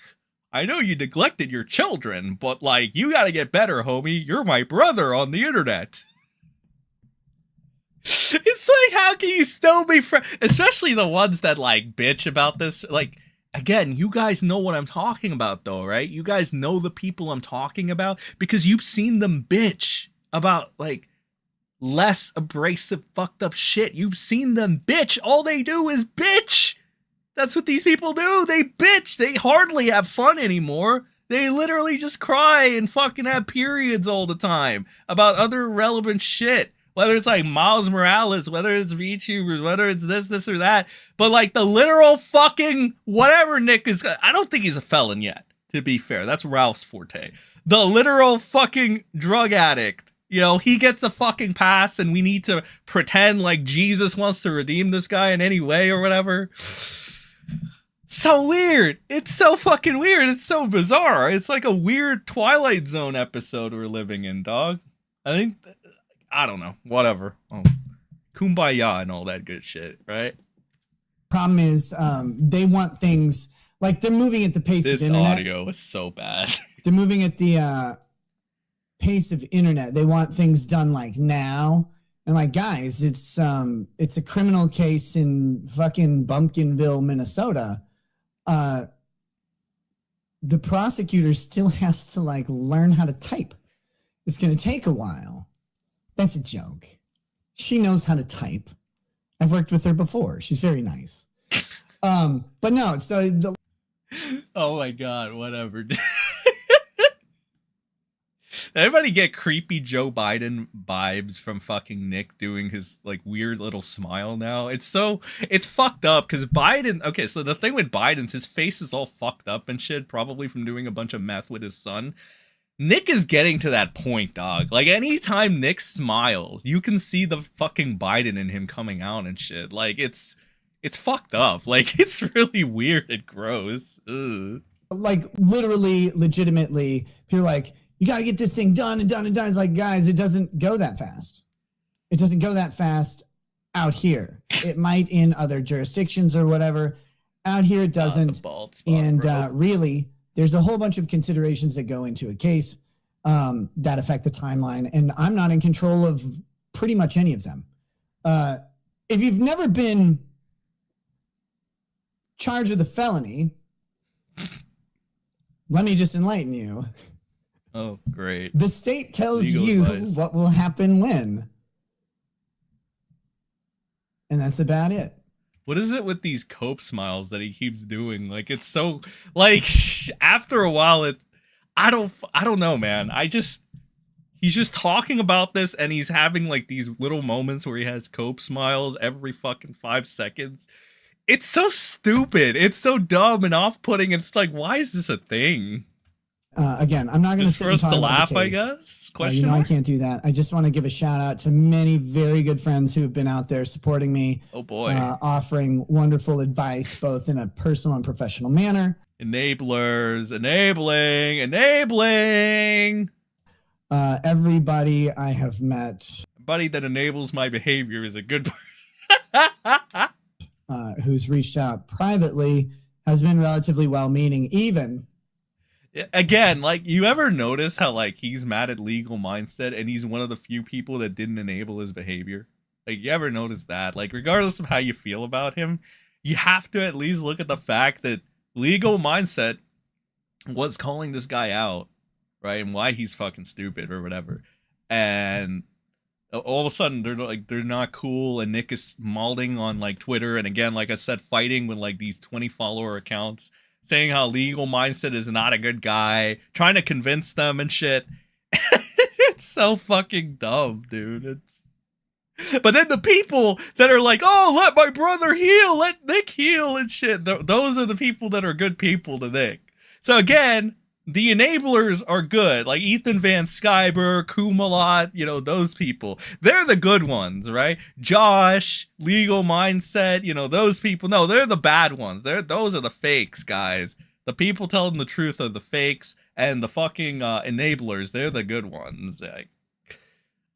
I know you neglected your children, but like, you gotta get better, homie. You're my brother on the internet. It's like, how can you still be friends? Especially the ones that like bitch about this. Like, again, you guys know what I'm talking about though, right? You guys know the people I'm talking about because you've seen them bitch about like less abrasive, fucked up shit. You've seen them bitch. All they do is bitch. That's what these people do. They bitch. They hardly have fun anymore. They literally just cry and fucking have periods all the time about other irrelevant shit. Whether it's like Miles Morales, whether it's VTubers, whether it's this or that. But like the literal fucking whatever Nick is, I don't think he's a felon yet, to be fair. That's Ralph's forte. The literal fucking drug addict. You know, he gets a fucking pass and we need to pretend like Jesus wants to redeem this guy in any way or whatever. So weird. It's so fucking weird. It's so bizarre. It's like a weird Twilight Zone episode we're living in, dog. I don't know. Whatever. Oh, kumbaya and all that good shit, right? Problem is, they want things like they're moving at the pace of This internet. audio is so bad. They're moving at the pace of internet. They want things done like now. And like, guys, it's a criminal case in fucking Bumpkinville, Minnesota. The prosecutor still has to like learn how to type. It's going to take a while. That's a joke. She knows how to type. I've worked with her before. She's very nice. But no, so Oh my god, whatever. Everybody get creepy Joe Biden vibes from fucking Nick doing his like weird little smile now. It's fucked up because Biden, okay, so the thing with Biden's his face is all fucked up and shit, probably from doing a bunch of meth with his son. Nick is getting to that point, dog. Like anytime Nick smiles, you can see the fucking Biden in him coming out and shit. Like it's fucked up. Like it's really weird and gross. Ugh. like literally, legitimately, you're like, you got to get this thing done and done and done. It's like, guys, it doesn't go that fast. It doesn't go that fast out here. It might in other jurisdictions or whatever. Out here, it doesn't. The bald spot, And bro. really, there's a whole bunch of considerations that go into a case that affect the timeline. And I'm not in control of pretty much any of them. If you've never been charged with a felony, let me just enlighten you. Oh, great. The state tells Legal you advice. what will happen when. And that's about it. What is it with these cope smiles that he keeps doing? Like it's so like after a while I don't know, man. He's just talking about this and he's having like these little moments where he has cope smiles every fucking 5 seconds. It's so stupid. It's so dumb and off-putting. It's like, why is this a thing? Again, I'm not going to Just for us to laugh, I guess? Question I mark? can't do that. I just want to give a shout out to many very good friends who have been out there supporting me, Oh boy. offering wonderful advice, both in a personal and professional manner. Enablers, enabling. Everybody I have met Buddy that enables my behavior is a good who's reached out privately has been relatively well-meaning, even Again, like, you ever notice how, like, he's mad at Legal Mindset and he's one of the few people that didn't enable his behavior? Like, you ever notice that? Like, regardless of how you feel about him, you have to at least look at the fact that Legal Mindset was calling this guy out, right? And why he's fucking stupid or whatever. And all of a sudden, they're not cool, and Nick is malding on, like, Twitter, and again, like I said, fighting with, like, these 20-follower accounts, saying how Legal Mindset is not a good guy, trying to convince them and shit. It's so fucking dumb, dude. But then the people that are like, oh, let my brother heal, let Nick heal and shit, those are the people that are good people to Nick. So again, the enablers are good, like Ethan Van Skyber, Kumalot, you know, those people. They're the good ones, right? Josh, Legal Mindset, you know, those people. No, they're the bad ones. Those are the fakes, guys. The people telling the truth are the fakes, and the fucking enablers, they're the good ones. Like,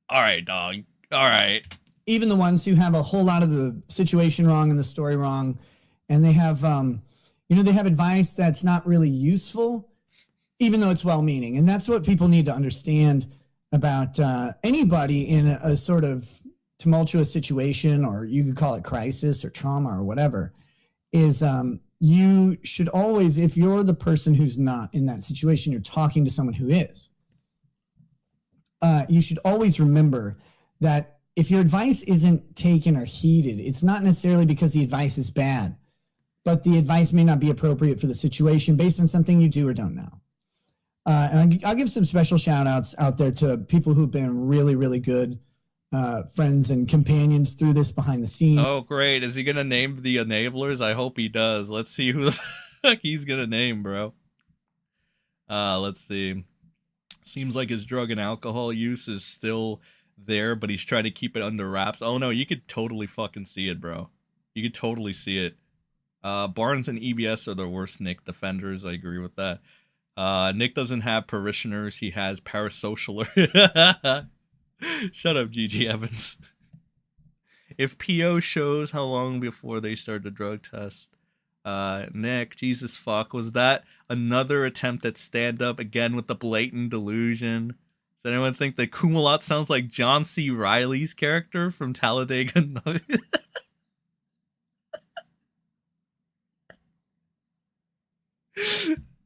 all right, dog. All right. even the ones who have a whole lot of the situation wrong and the story wrong, and they have, they have advice that's not really useful, even though it's well-meaning. And that's what people need to understand about anybody in a sort of tumultuous situation, or you could call it crisis or trauma or whatever, is you should always, if you're the person who's not in that situation, you're talking to someone who is, you should always remember that if your advice isn't taken or heeded, it's not necessarily because the advice is bad, but the advice may not be appropriate for the situation based on something you do or don't know. And I'll give some special shout outs out there to people who've been really, really good friends and companions through this behind the scenes. Oh, great. Is he going to name the enablers? I hope he does. Let's see who the fuck he's going to name, bro. Let's see. Seems like his drug and alcohol use is still there, but he's trying to keep it under wraps. Oh, no, you could totally fucking see it, bro. You could totally see it. Barnes and EBS are the worst Nick defenders. I agree with that. Nick doesn't have parishioners. He has parasocial. Shut up, GG Evans. If PO shows how long before they start the drug test. Nick, Jesus fuck. Was that another attempt at stand-up again with the blatant delusion? Does anyone think that Kumalat sounds like John C. Reilly's character from Talladega Nights?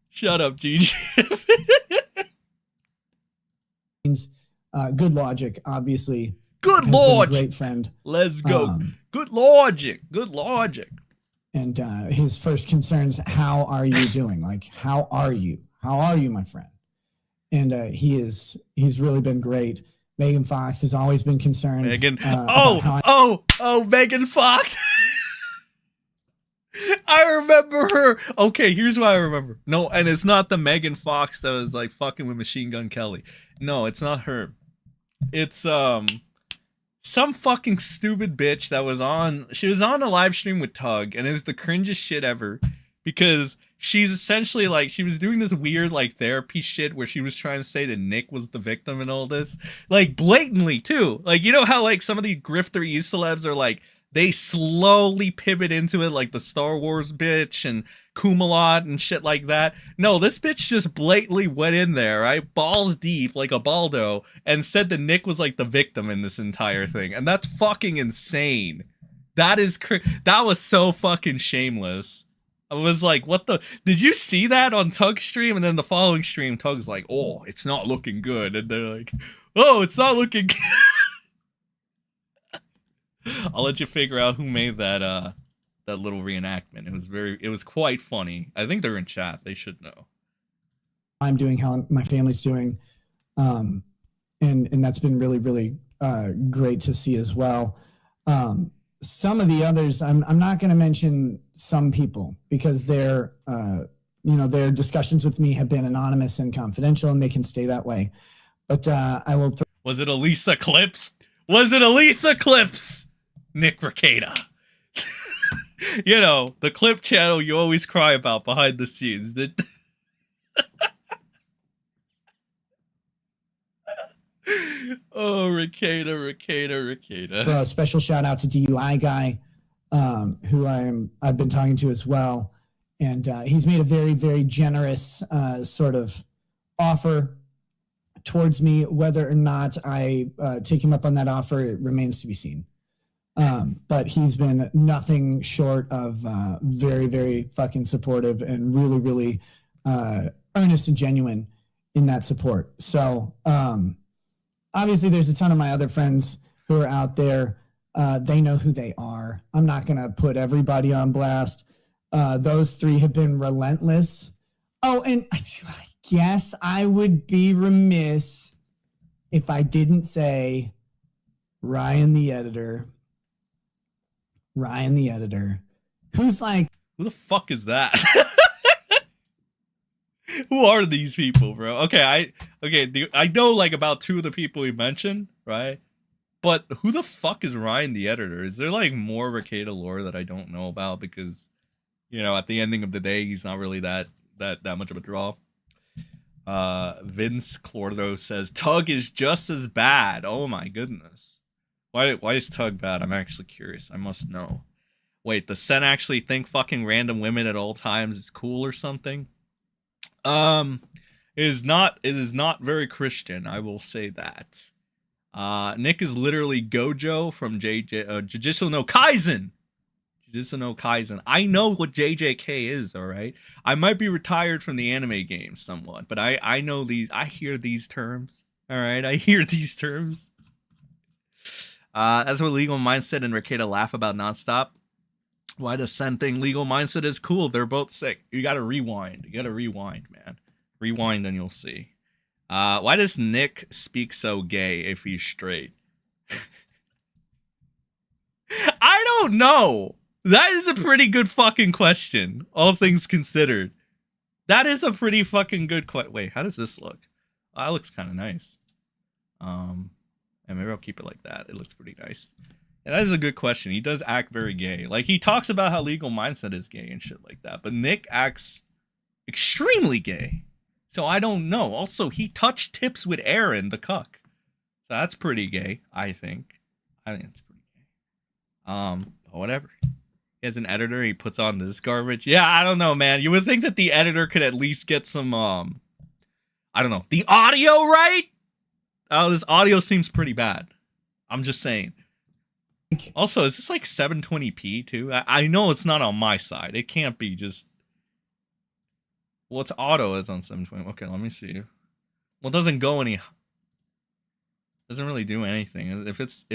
Shut up, GG. Good logic, obviously. Good has been a logic. great friend. Let's go. Good logic. Good logic. And his first concerns, how are you doing? Like, how are you? How are you, my friend? And he's really been great. Megan Fox has always been concerned. Megan. Oh, Megan Fox. I remember her. Okay, here's what I remember. No, and it's not the Megan Fox that was like fucking with Machine Gun Kelly. No, it's not her. It's some fucking stupid bitch that was on. She was on a live stream with Tug, and it's the cringest shit ever because she's essentially like she was doing this weird like therapy shit where she was trying to say that Nick was the victim and all this, like blatantly too. Like you know how like some of these grifter celebs are like. They slowly pivot into it like the Star Wars bitch and Kumalat and shit like that. No, this bitch just blatantly went in there, right? Balls deep like a Baldo and said that Nick was like the victim in this entire thing. And that's fucking insane. That was so fucking shameless. I was like, what the? Did you see that on Tug's stream? And then the following stream, Tug's like, oh, it's not looking good. And they're like, oh, it's not looking good. I'll let you figure out who made that little reenactment. It was quite funny. I think they're in chat. They should know. I'm doing, how my family's doing. And that's been really, really great to see as well. Some of the others, I'm not going to mention some people because their discussions with me have been anonymous and confidential, and they can stay that way. But I will. Was it Elisa Clips? Was it Elisa Clips? Nick Rekieta. You know, the clip channel you always cry about behind the scenes. Oh, Rekieta. A special shout out to DUI guy, who I've been talking to as well. And he's made a very, very generous sort of offer towards me. Whether or not I take him up on that offer, it remains to be seen. But he's been nothing short of very, very fucking supportive and really, really earnest and genuine in that support. So obviously there's a ton of my other friends who are out there. They know who they are. I'm not going to put everybody on blast. Those three have been relentless. Oh, and I guess I would be remiss if I didn't say Ryan the editor, who's like, who the fuck is that? Who are these people, bro? I know like about two of the people you mentioned, right? But who the fuck is Ryan the editor? Is there like more Rekieta lore that I don't know about? Because, you know, at the ending of the day, he's not really that much of a draw. Vince Clordo says Tug is just as bad. Oh my goodness. Why is Tug bad? I'm actually curious. I must know. Wait, does Sen actually think fucking random women at all times is cool or something? It is not very Christian, I will say that. Nick is literally Gojo from Jujutsu no Kaisen. Jujutsu no Kaisen. I know what JJK is, alright? I might be retired from the anime game somewhat, but I know these, I hear these terms. Alright, I hear these terms. That's what Legal Mindset and Rekieta laugh about nonstop. Why does Sen think Legal Mindset is cool? They're both sick. You gotta rewind. You gotta rewind, man. Rewind and you'll see. Why does Nick speak so gay if he's straight? I don't know. That is a pretty good fucking question, all things considered. That is a pretty fucking good question. Wait, how does this look? Oh, that looks kind of nice. And maybe I'll keep it like that. It looks pretty nice. Yeah, that is a good question. He does act very gay. Like, he talks about how Legal Mindset is gay and shit like that. But Nick acts extremely gay. So I don't know. Also, he touched tips with Aaron, the cuck. So that's pretty gay, I think. I think it's pretty gay. Whatever. He has an editor, he puts on this garbage. Yeah, I don't know, man. You would think that the editor could at least get some, I don't know, the audio right? Oh, this audio seems pretty bad. I'm just saying. Also, is this like 720p too? I know it's not on my side. It can't be just... Well, it's auto is on 720. Okay, let me see. Well, it doesn't go any... Doesn't really do anything. If it's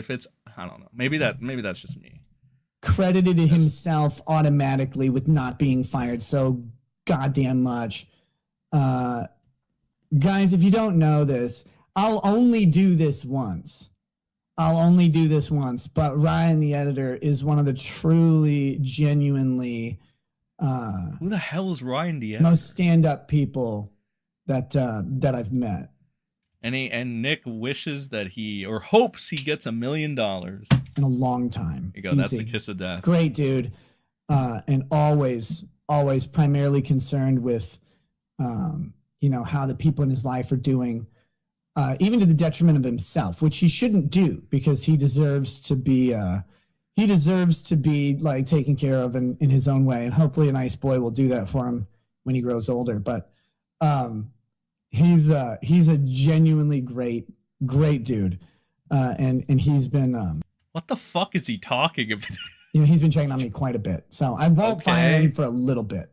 I don't know. Maybe that's just me. Credited himself automatically with not being fired so goddamn much. Guys, if you don't know this, I'll only do this once. But Ryan, the editor, is one of the truly, genuinely who the hell is Ryan the editor? most stand-up people that I've met. And Nick wishes that he, or hopes he gets $1 million. In a long time. There you go. That's the kiss of death. Great dude. And always primarily concerned with, how the people in his life are doing, even to the detriment of himself, which he shouldn't do because he deserves to be like taken care of in his own way. And hopefully a nice boy will do that for him when he grows older. But, he's a genuinely great dude. And he's been, what the fuck is he talking about? He's been checking on me quite a bit. So I won't fire him for a little bit.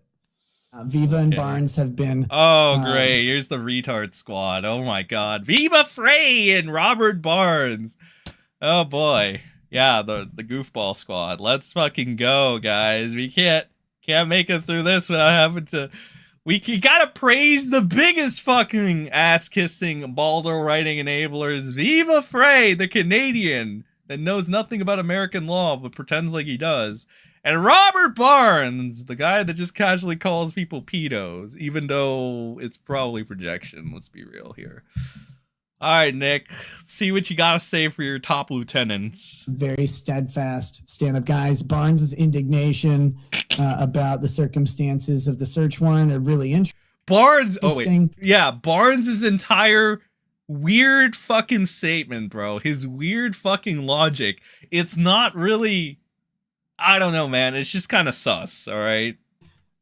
Viva and Barnes have been... Oh, great. Here's the retard squad. Oh, my God. Viva Frey and Robert Barnes. Oh, boy. Yeah, the goofball squad. Let's fucking go, guys. We can't make it through this without having to... You gotta praise the biggest fucking ass-kissing, baldo writing enablers. Viva Frey, the Canadian that knows nothing about American law but pretends like he does. And Robert Barnes, the guy that just casually calls people pedos, even though it's probably projection. Let's be real here. All right, Nick, let's see what you gotta say for your top lieutenants. Very steadfast stand-up guys. Barnes' indignation about the circumstances of the search warrant are really interesting. Barnes' entire weird fucking statement, bro. His weird fucking logic. It's not really... I don't know, man. It's just kind of sus, all right?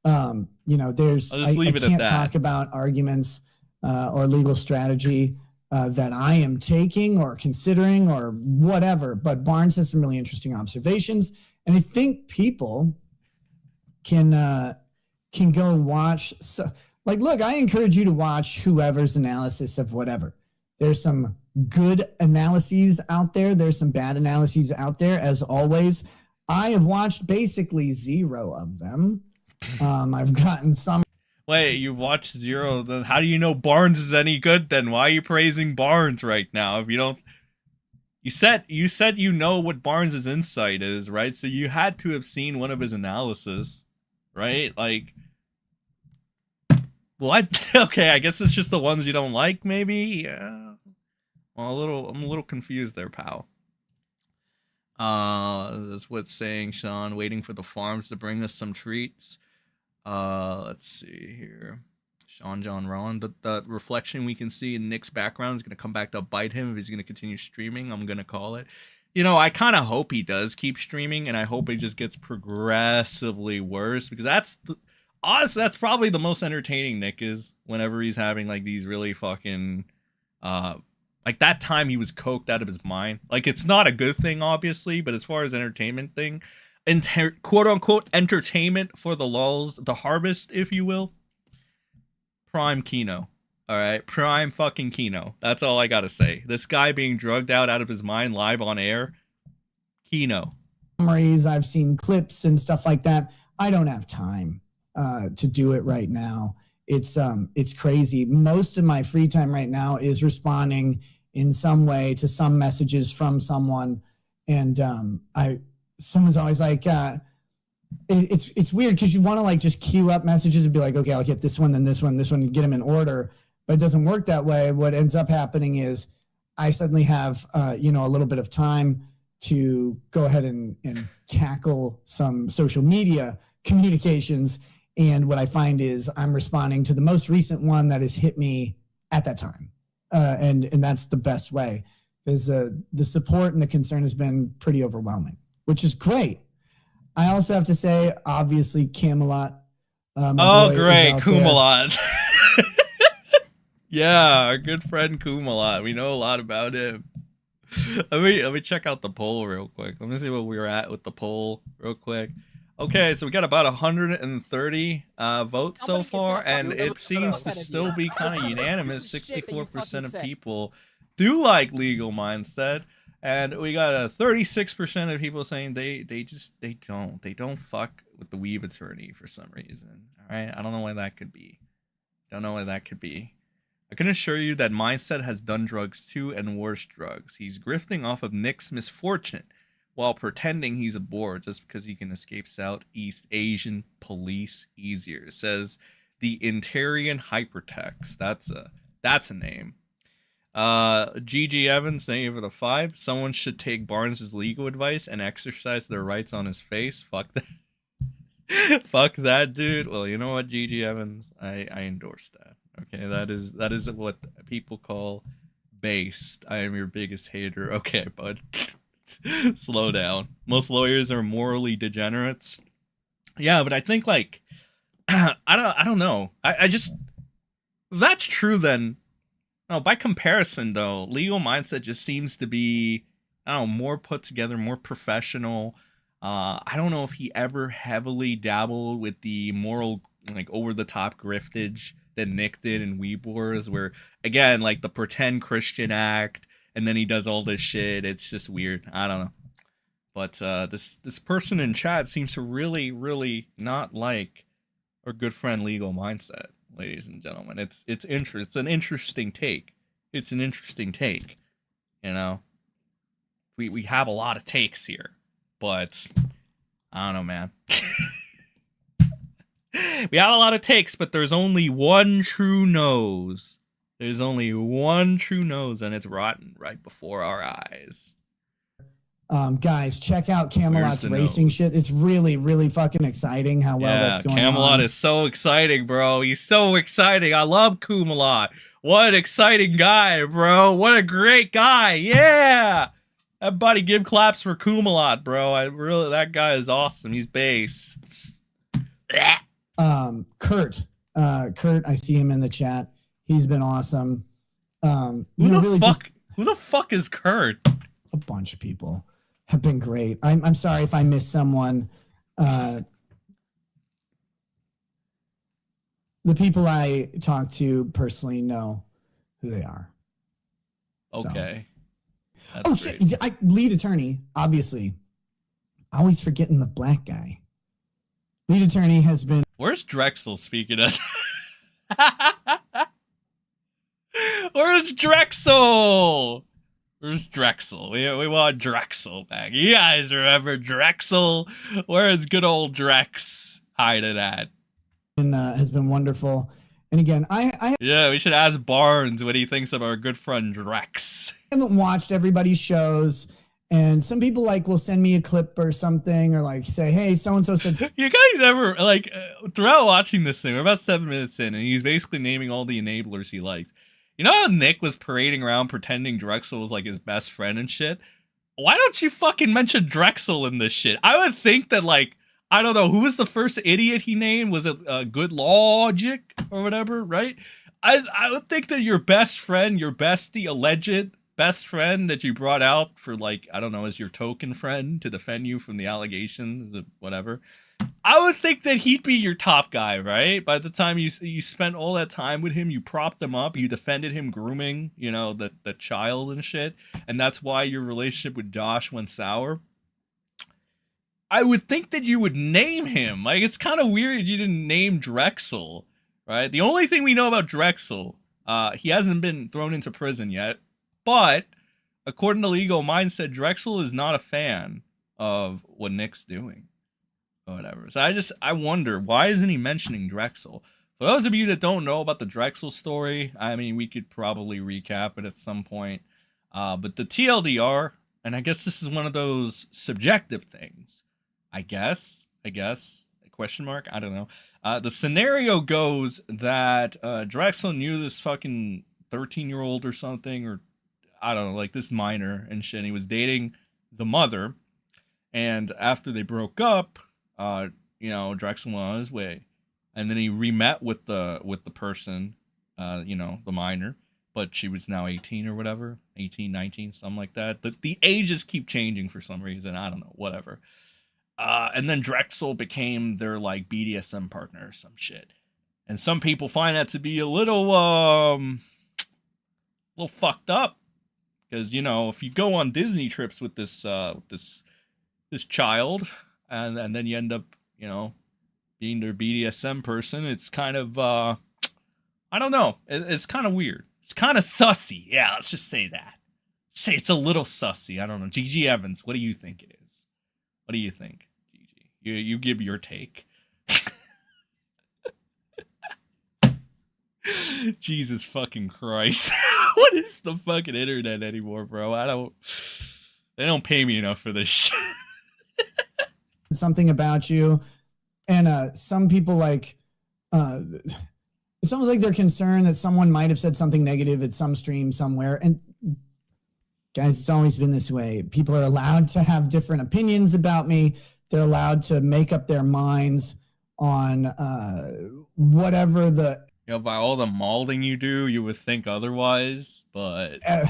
There's... I'll just leave it at that. I can't talk about arguments or legal strategy that I am taking or considering or whatever, but Barnes has some really interesting observations, and I think people can go watch. Look, I encourage you to watch whoever's analysis of whatever. There's some good analyses out there. There's some bad analyses out there, as always. I have watched basically zero of them. I've gotten some. Wait, you watched zero? Then how do you know Barnes is any good? Then why are you praising Barnes right now? If you don't, you said you know what Barnes' insight is, right? So you had to have seen one of his analysis, right? Like, well, okay, I guess it's just the ones you don't like, maybe. Yeah. Well, I'm a little confused there, pal. That's what's saying, Sean. Waiting for the farms to bring us some treats. Let's see here. Sean John Rowan. The reflection we can see in Nick's background is going to come back to bite him if he's going to continue streaming. I'm going to call it. I kind of hope he does keep streaming, and I hope it just gets progressively worse, because honestly, that's probably the most entertaining Nick is whenever he's having like these really fucking like that time he was coked out of his mind. Like, it's not a good thing, obviously, but as far as entertainment thing, quote unquote entertainment for the lulz, the harvest, if you will, prime Kino. All right, prime fucking Kino. That's all I gotta say. This guy being drugged out of his mind live on air, Kino. Summaries, I've seen clips and stuff like that. I don't have time to do it right now. It's crazy. Most of my free time right now is responding in some way to some messages from someone, and someone's always like, it's weird because you want to like just queue up messages and be like, okay, I'll get this one, then this one, and get them in order, but it doesn't work that way. What ends up happening is I suddenly have a little bit of time to go ahead and tackle some social media communications. And what I find is I'm responding to the most recent one that has hit me at that time. And that's the best way, because the support and the concern has been pretty overwhelming, which is great. I also have to say, obviously, Camelot. Oh, great, Kumalot. Yeah, our good friend Kumalot. We know a lot about him. Let me check out the poll real quick. Let me see where we're at with the poll real quick. Okay, so we got about 130 votes so far, and it seems to still be kind of unanimous. 64% of people do like legal mindset, and we got a 36% of people saying they don't fuck with the weeb attorney for some reason. All right, I don't know why that could be. I can assure you that Mindset has done drugs too, and worse drugs. He's grifting off of Nick's misfortune while pretending he's aboard just because he can escape Southeast Asian police easier, says the Interian Hypertext. That's a name. GG Evans, thank you for the 5. Someone should take Barnes' legal advice and exercise their rights on his face. Fuck that. Fuck that, dude. Well, you know what, GG Evans? I endorse that. Okay, that is what people call based. I am your biggest hater. Okay, bud. Slow down. Most lawyers are morally degenerates. Yeah, but I think like I don't know. I just, if that's true, then no, by comparison though, legal mindset just seems to be, I don't know, more put together, more professional. I don't know if he ever heavily dabbled with the moral, like, over the top griftage that Nick did in Weeb Wars, where again, like the pretend Christian act, and then he does all this shit. It's just weird. I don't know. But this person in chat seems to really not like our good friend legal mindset, ladies and gentlemen. It's an interesting take. It's an interesting take. You know, we have a lot of takes here, but I don't know, man. We have a lot of takes, but there's only one true nose. There's only one true nose, and it's rotten right before our eyes. Guys, check out Camelot's racing shit. It's really fucking exciting how well that's going Camelot on. is so exciting, bro. He's so exciting. I love Kumalot. What an exciting guy, bro. What a great guy. Yeah. Everybody give claps for Kumalot, bro. That guy is awesome. He's based. Kurt, I see him in the chat. He's been awesome. Who the fuck is Kurt? A bunch of people have been great. I'm sorry if I missed someone. The people I talk to personally know who they are. Okay. So. Oh shit! Lead attorney, obviously. Always forgetting the black guy. Lead attorney has been. Where's Drexel? Speaking of. Where's Drexel? Where's Drexel? We want Drexel back. You guys remember Drexel? Where's good old Drex hiding at? And has been wonderful. And again, yeah, we should ask Barnes what he thinks of our good friend Drex. I haven't watched everybody's shows, and some people like will send me a clip or something, or like say, "Hey, so and so said." You guys ever like throughout watching this thing? We're about 7 minutes in, and he's basically naming all the enablers he likes. You know how Nick was parading around pretending Drexel was like his best friend and shit? Why don't you fucking mention Drexel in this shit? I would think that, like, I don't know, who was the first idiot he named? Was it Good Logic or whatever, right? I would think that your best friend, your bestie, alleged best friend that you brought out for, like, I don't know, as your token friend to defend you from the allegations of whatever, I would think that he'd be your top guy, right? By the time you spent all that time with him, you propped him up, you defended him grooming, you know, the child and shit, and that's why your relationship with Josh went sour. I would think that you would name him. Like, it's kind of weird you didn't name Drexel, right? The only thing we know about Drexel, he hasn't been thrown into prison yet, but according to Legal Mindset, Drexel is not a fan of what Nick's doing or whatever. So I wonder, why isn't he mentioning Drexel? For those of you that don't know about the Drexel story, I mean, we could probably recap it at some point. But the TLDR, and I guess this is one of those subjective things. I guess, question mark, I don't know. The scenario goes that Drexel knew this fucking 13-year-old or something, or I don't know, like this minor and shit. And he was dating the mother, and after they broke up, Drexel went on his way. And then he re-met with the person, the minor, but she was now 18 or whatever, 18, 19, something like that. The ages keep changing for some reason. I don't know, whatever. And then Drexel became their like BDSM partner or some shit. And some people find that to be a little fucked up, because if you go on Disney trips with this child, and then you end up being their BDSM person, it's kind of, I don't know. It's kind of weird. It's kind of sussy. Yeah, let's just say that. Say it's a little sussy. I don't know. GG Evans, what do you think it is? What do you think, GG? You give your take. Jesus fucking Christ. What is the fucking internet anymore, bro? They don't pay me enough for this shit. Something about you. And some people it's almost like they're concerned that someone might have said something negative at some stream somewhere. And guys, it's always been this way. People are allowed to have different opinions about me. They're allowed to make up their minds on whatever the... by all the malding you do, you would think otherwise, but... I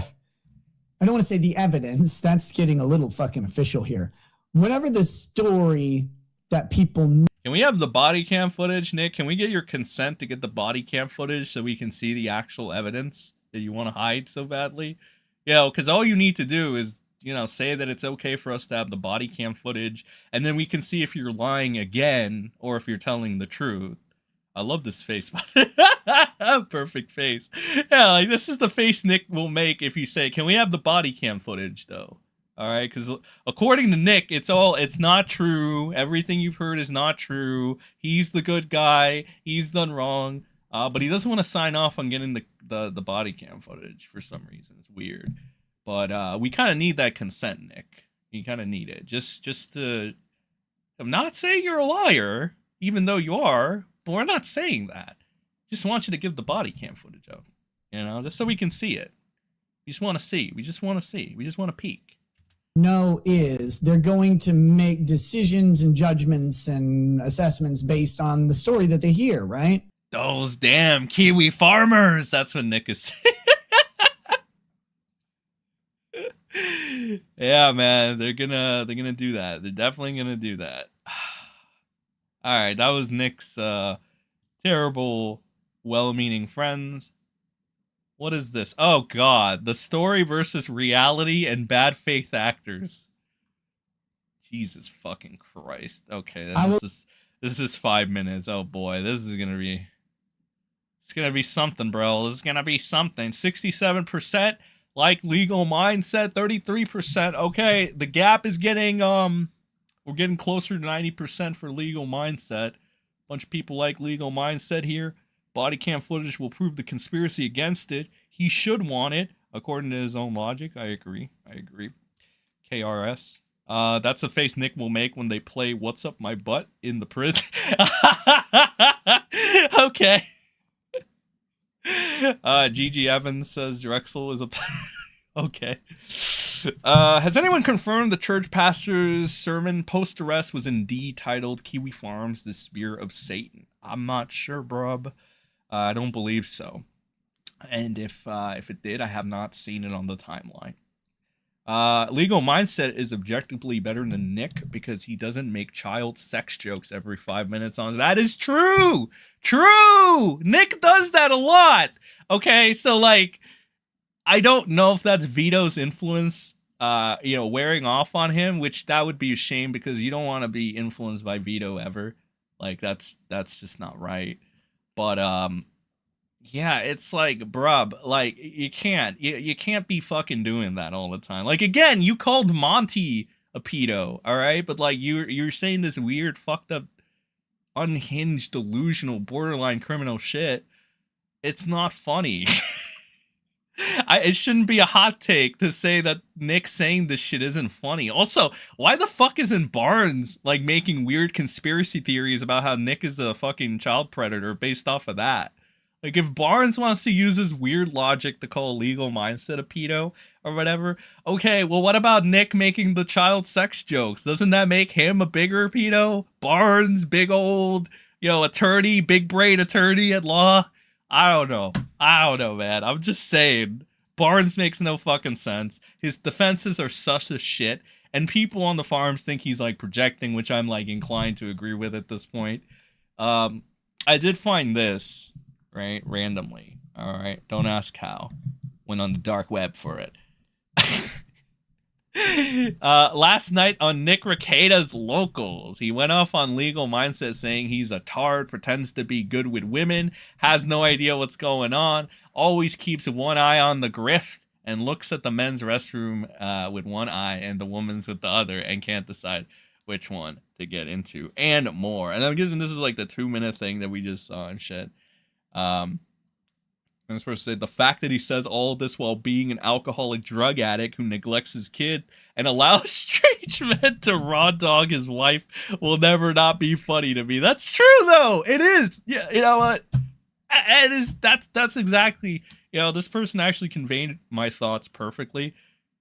don't want to say the evidence. That's getting a little fucking official here. Whatever the story that people know. Can we have the body cam footage, Nick? Can we get your consent to get the body cam footage so we can see the actual evidence that you want to hide so badly? Because all you need to do is, say that it's okay for us to have the body cam footage, and then we can see if you're lying again or if you're telling the truth. I love this face. Perfect face. Yeah, like this is the face Nick will make if you say, can we have the body cam footage, though? All right, because according to Nick, it's not true. Everything you've heard is not true. He's the good guy. He's done wrong. But he doesn't want to sign off on getting the body cam footage for some reason. It's weird. But we kind of need that consent, Nick. You kind of need it. Just to... I'm not saying you're a liar, even though you are, but we're not saying that. Just want you to give the body cam footage up. Just so we can see it. We just want to see. We just want to peek. Is they're going to make decisions and judgments and assessments based on the story that they hear, right? Those damn Kiwi farmers. That's what Nick is saying. Yeah, man, they're gonna do that. They're definitely gonna do that. All right, that was Nick's terrible, well-meaning friends. What is this? Oh, God. The story versus reality and bad faith actors. Jesus fucking Christ. Okay, this is 5 minutes. Oh, boy. This is going to be... It's going to be something, bro. This is going to be something. 67% like Legal Mindset. 33%. Okay, the gap is getting... We're getting closer to 90% for Legal Mindset. Bunch of people like Legal Mindset here. Body cam footage will prove the conspiracy against it. He should want it, according to his own logic. I agree. KRS. That's the face Nick will make when they play What's Up My Butt in the prison. Okay. GG Evans says Drexel is a... Okay. Has anyone confirmed the church pastor's sermon post-arrest was indeed titled Kiwi Farms, the Spear of Satan? I'm not sure, brub. I don't believe so. And if it did, I have not seen it on the timeline. Legal Mindset is objectively better than Nick because he doesn't make child sex jokes every 5 minutes on. That is true! True! Nick does that a lot! Okay, so like... I don't know if that's Vito's influence wearing off on him, which that would be a shame because you don't want to be influenced by Vito ever. Like that's just not right. But yeah, it's like, bruh, like you can't be fucking doing that all the time. Like again, you called Monty a pedo, all right? But like you're saying this weird, fucked up, unhinged, delusional, borderline criminal shit. It's not funny. It shouldn't be a hot take to say that Nick saying this shit isn't funny. Also, why the fuck isn't Barnes like making weird conspiracy theories about how Nick is a fucking child predator based off of that? Like if Barnes wants to use his weird logic to call a legal mindset a pedo or whatever, okay, well what about Nick making the child sex jokes? Doesn't that make him a bigger pedo? Barnes, big old, attorney, big brain attorney at law. I don't know, man. I'm just saying. Barnes makes no fucking sense. His defenses are such a shit. And people on the farms think he's like projecting, which I'm like inclined to agree with at this point. I did find this, right? Randomly. All right. Don't ask how. Went on the dark web for it. Last night on Nick Rekieta's Locals, he went off on legal mindset saying he's a tard, pretends to be good with women, has no idea what's going on, always keeps one eye on the grift, and looks at the men's restroom with one eye and the woman's with the other, and can't decide which one to get into, and more. And I'm guessing this is like the 2-minute thing that we just saw and shit. I'm supposed to say the fact that he says all of this while being an alcoholic drug addict who neglects his kid and allows strange men to raw dog his wife will never not be funny to me. That's true though. It is. Yeah, you know what? It is. That's exactly. This person actually conveyed my thoughts perfectly.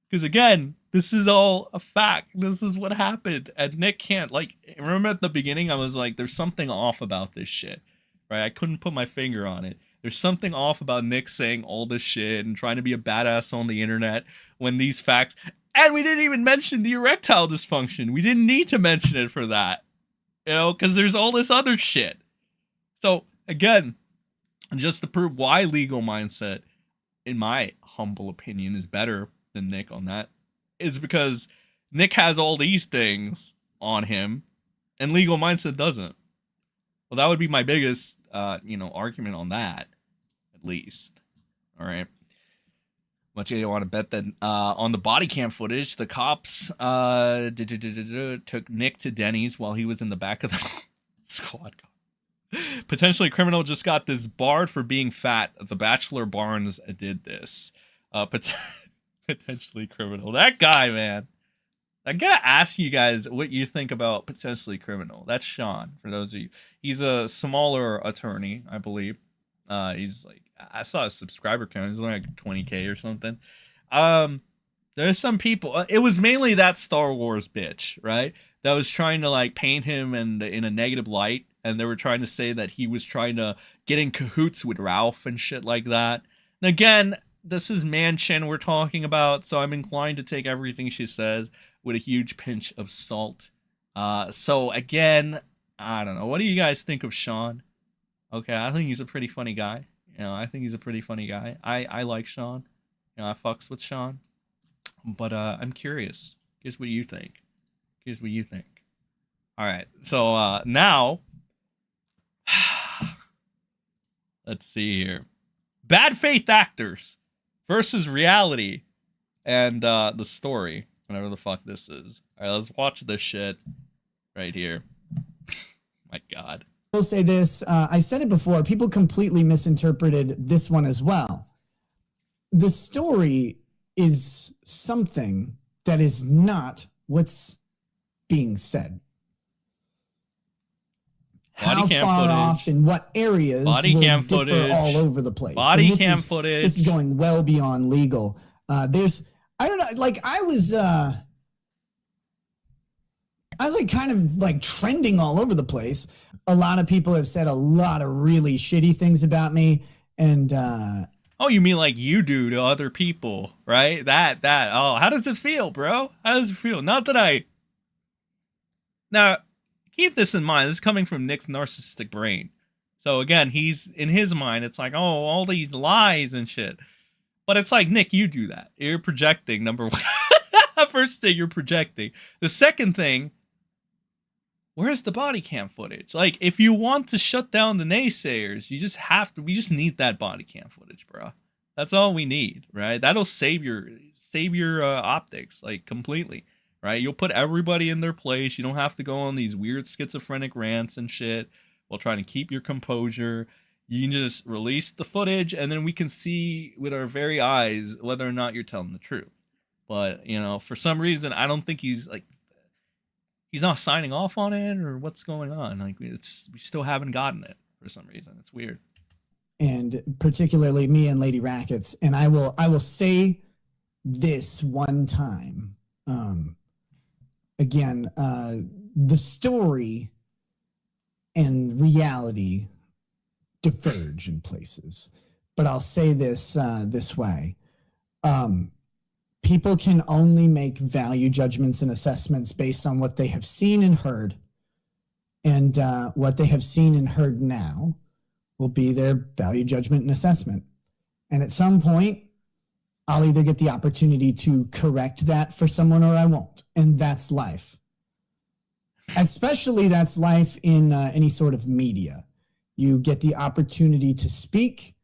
Because again, this is all a fact. This is what happened. And Nick can't remember at the beginning I was like, there's something off about this shit. Right? I couldn't put my finger on it. There's something off about Nick saying all this shit and trying to be a badass on the internet when these facts... And we didn't even mention the erectile dysfunction. We didn't need to mention it for that. Because there's all this other shit. So, again, just to prove why legal mindset, in my humble opinion, is better than Nick on that, is because Nick has all these things on him and legal mindset doesn't. Well, that would be my biggest, argument on that, at least. All right. Much you want to bet that on the body cam footage, the cops took Nick to Denny's while he was in the back of the squad car. Potentially criminal just got disbarred for being fat. The Bachelor Barnes did this. Potentially criminal. That guy, man. I gotta ask you guys what you think about potentially criminal. That's Sean, for those of you. He's a smaller attorney, I believe. He's like, I saw his subscriber count. He's only like 20K or something. There's some people. It was mainly that Star Wars bitch, right? That was trying to paint him in a negative light, and they were trying to say that he was trying to get in cahoots with Ralph and shit like that. And again, this is Manchin we're talking about, so I'm inclined to take everything she says with a huge pinch of salt. So again, I don't know. What do you guys think of Sean? Okay, I think he's a pretty funny guy. I think he's a pretty funny guy. I like Sean. I fucks with Sean. But I'm curious. Here's what you think. All right. So now, let's see here. Bad faith actors versus reality and the story. Whatever the fuck this is. All right, let's watch this shit right here. My God. I will say this. I said it before. People completely misinterpreted this one as well. The story is something that is not what's being said. How far off in what areas will differ all over the place. Body cam footage. This is going well beyond legal. I don't know, I was kind of trending all over the place. A lot of people have said a lot of really shitty things about me. And, oh, you mean like you do to other people, right? Oh, how does it feel, bro? How does it feel? Not that now keep this in mind. This is coming from Nick's narcissistic brain. So again, he's in his mind. It's like, oh, all these lies and shit. But it's like, Nick, you do that. You're projecting, number one. First thing, you're projecting. The second thing, where's the body cam footage? Like, if you want to shut down the naysayers, you just have to. We just need that body cam footage, bro. That's all we need, right? That'll save your optics, like, completely, right? You'll put everybody in their place. You don't have to go on these weird schizophrenic rants and shit while trying to keep your composure. You can just release the footage, and then we can see with our very eyes whether or not you're telling the truth. But, you know, for some reason, I don't think he's not signing off on it, or what's going on. Like, we still haven't gotten it for some reason. It's weird. And particularly me and Lady Rackets. And I will say this one time. Again, the story and reality diverge in places. But I'll say this this way. People can only make value judgments and assessments based on what they have seen and heard. And what they have seen and heard now will be their value judgment and assessment. And at some point, I'll either get the opportunity to correct that for someone or I won't. And that's life. Especially that's life in any sort of media. You get the opportunity to speak,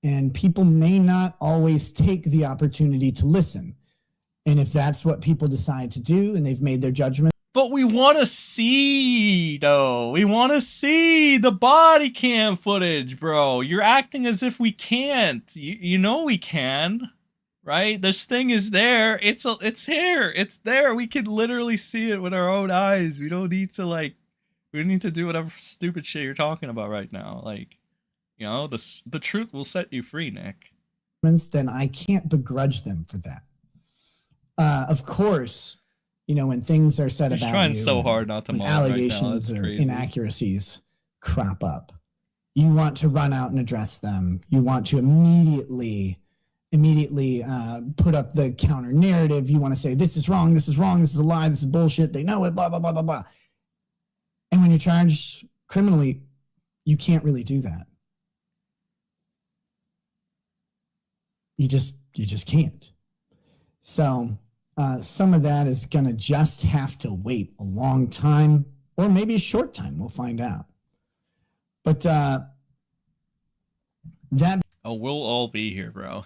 and people may not always take the opportunity to listen. And if that's what people decide to do and they've made their judgment. But we want to see, though. We want to see the body cam footage, bro. You're acting as if we can't. You know we can, right? This thing is there. It's here. It's there. We can literally see it with our own eyes. We don't need to, like, we don't need to do whatever stupid shit you're talking about right now. Like, you know, the truth will set you free, Nick. Then I can't begrudge them for that. Of course, you know, when things are said He's about trying you, so hard not to when mold right now. allegations That's or crazy. inaccuracies crop up, you want to run out and address them. You want to immediately put up the counter narrative. You want to say, this is wrong, this is wrong, this is a lie, this is bullshit, they know it, blah, blah, blah, blah, blah. And when you're charged criminally, you can't really do that. You just can't. So some of that is going to just have to wait a long time, or maybe a short time. We'll find out. But that. Oh, we'll all be here, bro.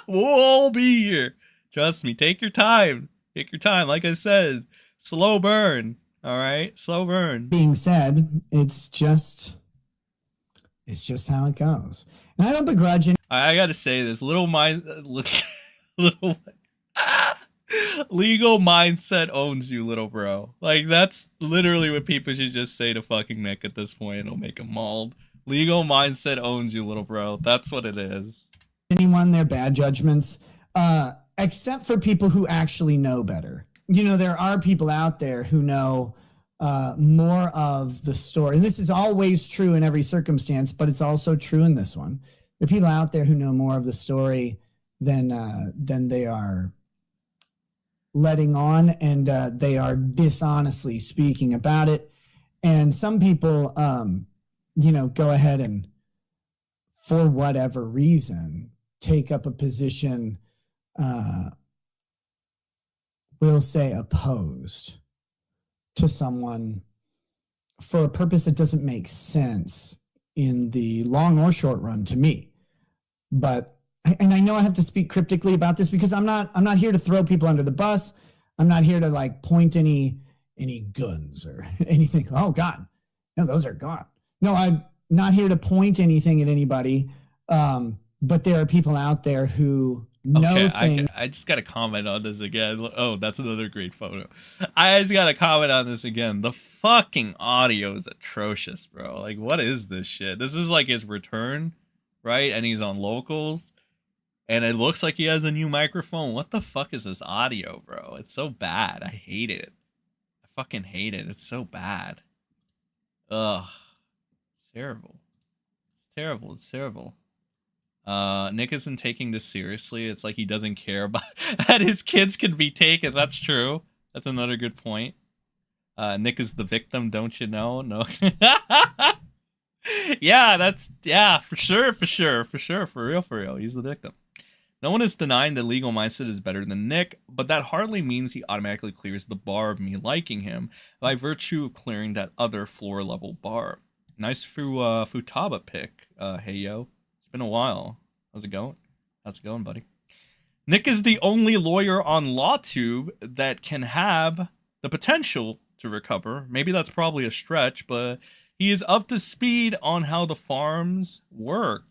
We'll all be here. Trust me. Take your time. Take your time. Like I said, slow burn. All right, slow burn. Being said, it's just how it goes. And I don't begrudge it. I got to say this. Legal mindset owns you, little bro. Like, that's literally what people should just say to fucking Nick at this point. It'll make him mauled. Legal mindset owns you, little bro. That's what it is. Anyone their bad judgments, except for people who actually know better. You know, there are people out there who know more of the story. And this is always true in every circumstance, but it's also true in this one. There are people out there who know more of the story than they are letting on, and they are dishonestly speaking about it. And some people, you know, go ahead and, for whatever reason, take up a position, we'll say opposed to someone for a purpose that doesn't make sense in the long or short run to me. But, and I know I have to speak cryptically about this because I'm not here to throw people under the bus. I'm not here to like point any guns or anything. Oh God, no, those are gone. No, I'm not here to point anything at anybody. But there are people out there who know things. I just got to comment on this again. Oh, that's another great photo. I just got to comment on this again. The fucking audio is atrocious, bro. Like, what is this shit? This is like his return, right? And he's on locals. And it looks like he has a new microphone. What the fuck is this audio, bro? It's so bad. I hate it. I fucking hate it. It's so bad. Ugh. It's terrible. It's terrible. It's terrible. Nick isn't taking this seriously. It's like he doesn't care about that his kids can be taken. That's true. That's another good point. Nick is the victim, don't you know? No. Yeah, for real. He's the victim. No one is denying that legal mindset is better than Nick, but that hardly means he automatically clears the bar of me liking him by virtue of clearing that other floor level bar. Nice Futaba pick, hey yo. It's been a while. How's it going? How's it going, buddy? Nick is the only lawyer on LawTube that can have the potential to recover. Maybe that's probably a stretch, but he is up to speed on how the farms work.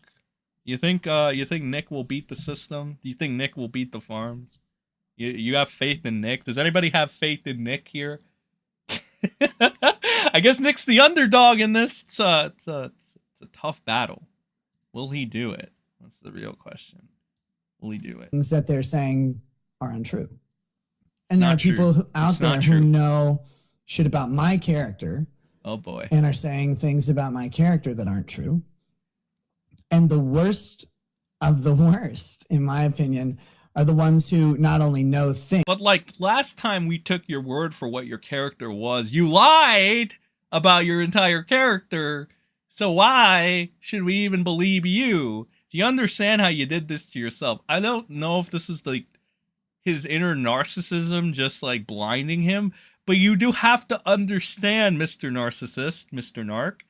You think Nick will beat the system? Do you think Nick will beat the farms? You have faith in Nick? Does anybody have faith in Nick here? I guess Nick's the underdog in this. It's a tough battle. Will he do it? That's the real question. Will he do it? Things that they're saying are untrue. And there are Not true. people out It's there not who true. know shit about my character Oh boy. and are saying things about my character that aren't true. And the worst of the worst, in my opinion, are the ones who not only know things. But like last time we took your word for what your character was, you lied about your entire character. So why should we even believe you? Do you understand how you did this to yourself? I don't know if this is like his inner narcissism just like blinding him, but you do have to understand, Mr. Narcissist, Mr. Narc.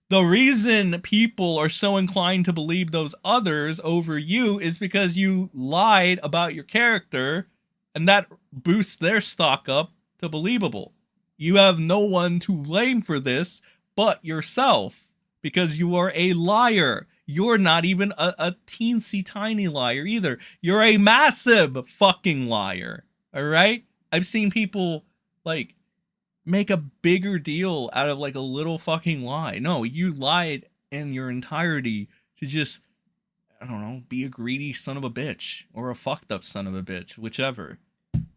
The reason people are so inclined to believe those others over you is because you lied about your character, and that boosts their stock up to believable. You have no one to blame for this but yourself, because you are a liar. You're not even a teensy tiny liar either. You're a massive fucking liar. All right? I've seen people like make a bigger deal out of like a little fucking lie. No, you lied in your entirety to just, I don't know, be a greedy son of a bitch or a fucked up son of a bitch, whichever.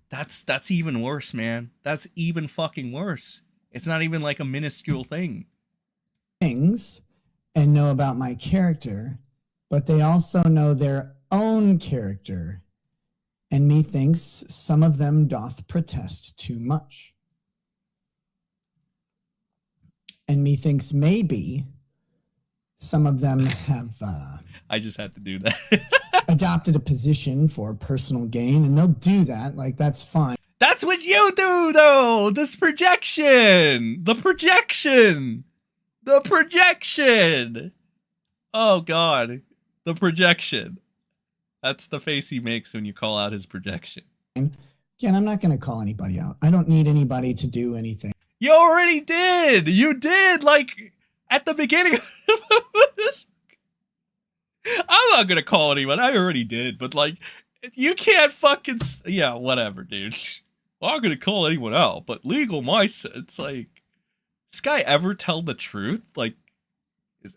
That's even worse, man. That's even fucking worse. It's not even like a minuscule thing. Things and know about my character, but they also know their own character, and methinks some of them doth protest too much. And methinks maybe some of them have I just had to do that. adopted a position for personal gain, and they'll do that. Like, that's fine. That's what you do, though. This projection. The projection. The projection. Oh, God. The projection. That's the face he makes when you call out his projection. Again, I'm not going to call anybody out. I don't need anybody to do anything. You already did. You did, like, at the beginning of this. I'm not going to call anyone. I already did. But, like, you can't fucking... Yeah, whatever, dude. Well, I'm not going to call anyone out. But legal mindset, it's like... This guy ever tell the truth? Like,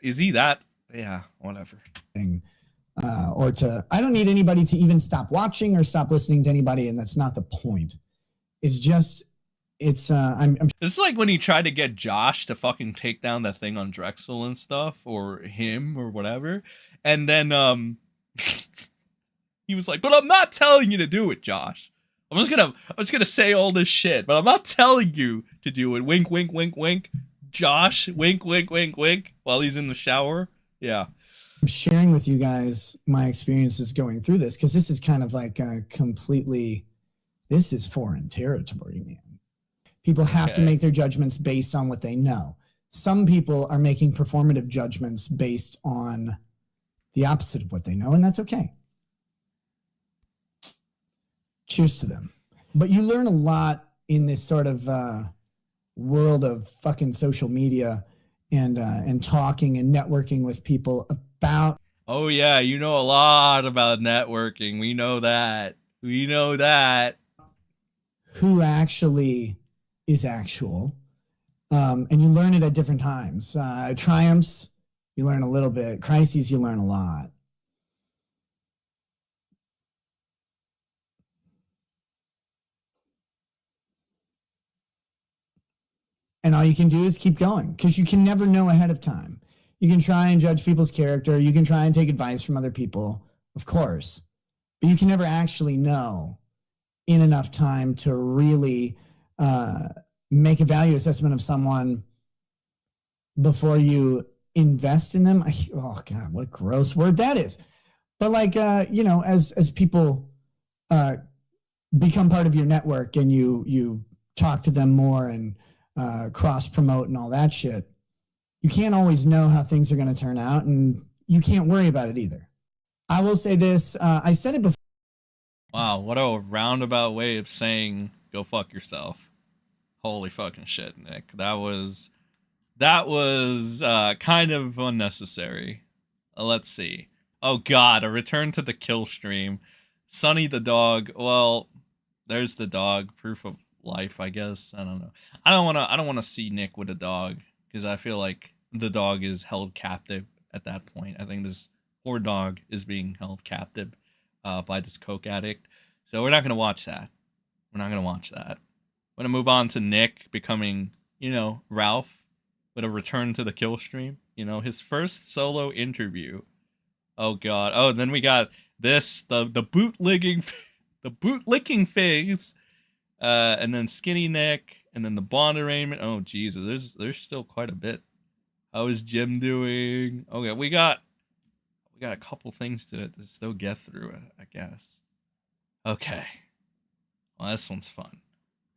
is he that? Yeah, whatever. I don't need anybody to even stop watching or stop listening to anybody, and that's not the point. It's just, I'm This is like when he tried to get Josh to fucking take down that thing on Drexel and stuff, or him, or whatever, and then he was like, "But I'm not telling you to do it, Josh. I'm just gonna say all this shit, but I'm not telling you to do it." Wink, wink, wink, wink. Josh, wink, wink, wink, wink, while he's in the shower. Yeah. sharing with you guys my experiences going through this, because this is kind of like this is foreign territory, man. People have to make their judgments based on what they know. Some people are making performative judgments based on the opposite of what they know, and that's okay. Cheers to them. But you learn a lot in this sort of world of fucking social media and talking and networking with people about. Oh yeah, you know a lot about networking. We know that. We know that. Who actually is actual. And you learn it at different times. Triumphs, you learn a little bit. Crises, you learn a lot. And all you can do is keep going, because you can never know ahead of time. You can try and judge people's character. You can try and take advice from other people, of course. But you can never actually know in enough time to really make a value assessment of someone before you invest in them. Oh, God, what a gross word that is. But like, as people become part of your network and you talk to them more and cross promote and all that shit, you can't always know how things are going to turn out, and you can't worry about it either. I will say this: I said it before. Wow, what a roundabout way of saying go fuck yourself. Holy fucking shit, Nick. That was kind of unnecessary. Let's see. Oh god, a return to the kill stream. Sonny the dog. Well, there's the dog. Proof of life, I guess. I don't know. I don't wanna see Nick with a dog, because I feel like the dog is held captive at that point. I think this poor dog is being held captive by this coke addict. So we're not gonna watch that. We're not gonna watch that. We're gonna move on to Nick becoming, Ralph with a return to the kill stream. His first solo interview. Oh god. Oh, and then we got this, the bootlegging the bootlicking phase. And then Skinny Nick, and then the Bond arraignment. Oh Jesus, there's still quite a bit. How is Jim doing? Okay, we got a couple things to still get through, I guess. Okay. Well, this one's fun.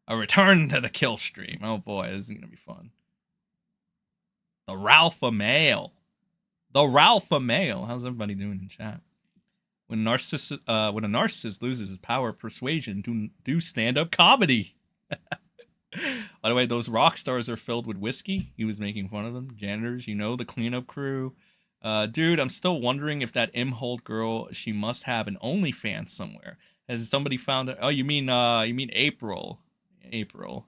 A return to the kill stream. Oh boy, this is gonna be fun. The Ralpha Male. The Ralpha Male. How's everybody doing in chat? When a narcissist loses his power of persuasion to do stand-up comedy. By the way, those rock stars are filled with whiskey. He was making fun of them. Janitors, the cleanup crew. Dude, I'm still wondering if that Imhold girl, she must have an OnlyFans somewhere. Has somebody found it? Oh, you mean April? April.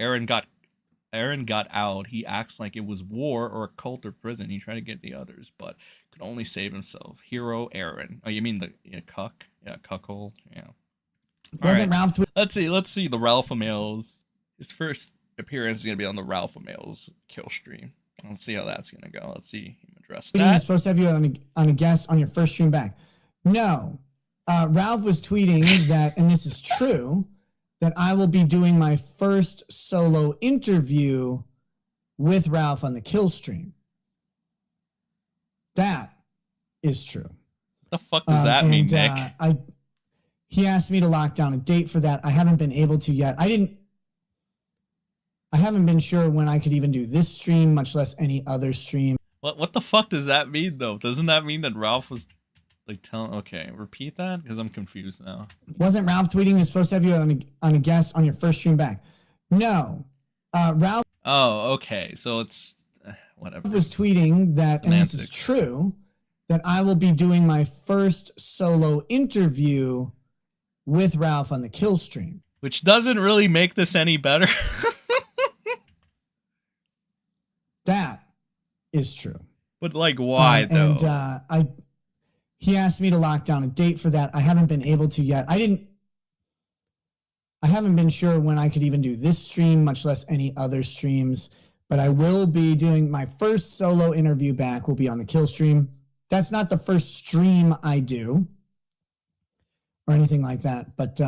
Aaron got out. He acts like it was war or a cult or prison. He tried to get the others, but could only save himself. Hero Aaron. Oh, you mean the cuck? Yeah, cuckold. Yeah. Wasn't Ralph? Let's see. The Ralph Males. His first appearance is gonna be on the Ralph Males kill stream. Let's see how that's gonna go. Let's see him address that. He's supposed to have you on a guest on your first stream back. No, Ralph was tweeting that, and this is true, that I will be doing my first solo interview with Ralph on the kill stream. That is true. What the fuck does that mean, Nick? He asked me to lock down a date for that. I haven't been able to yet. I haven't been sure when I could even do this stream, much less any other stream. What the fuck does that mean, though? Doesn't that mean that Ralph was like telling? Okay, repeat that, because I'm confused now. Wasn't Ralph tweeting he was supposed to have you on a guest on your first stream back? No, Ralph. Oh, okay. So it's whatever. Was tweeting that, and this is true, that I will be doing my first solo interview with Ralph on the kill stream. Which doesn't really make this any better. That is true. But like, why though? And he asked me to lock down a date for that. I haven't been able to yet. I haven't been sure when I could even do this stream, much less any other streams. But I will be doing my first solo interview back. Will be on the kill stream. That's not the first stream I do, or anything like that. But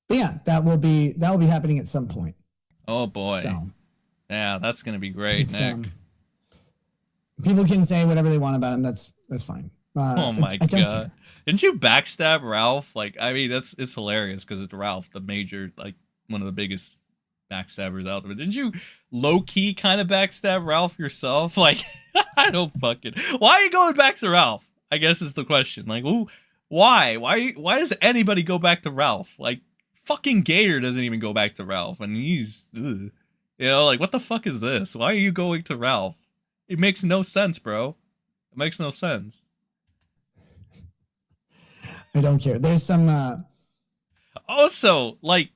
yeah, that will be happening at some point. Oh boy. So, yeah, that's gonna be great, Nick. People can say whatever they want about him. That's fine. Oh my I don't god! care. Didn't you backstab Ralph? Like, I mean, it's hilarious because it's Ralph, the major, like one of the biggest backstabbers out there. But didn't you low key kind of backstab Ralph yourself? Like, I don't fucking. Why are you going back to Ralph? I guess is the question. Like, ooh, why? Why does anybody go back to Ralph? Like, fucking Gator doesn't even go back to Ralph, and he's, like, what the fuck is this? Why are you going to Ralph? It makes no sense, bro. It makes no sense. I don't care. There's some. Also, like,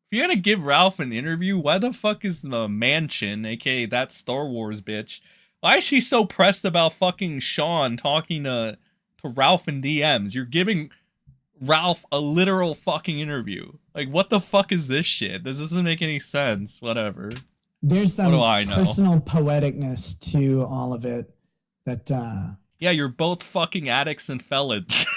if you're gonna give Ralph an interview, why the fuck is the Mansion, aka that Star Wars bitch, why is she so pressed about fucking Sean talking to Ralph in DMs? You're giving Ralph a literal fucking interview. Like, what the fuck is this shit? This doesn't make any sense. Whatever. There's some what do I know? Personal poeticness to all of it. That. Yeah, you're both fucking addicts and felons.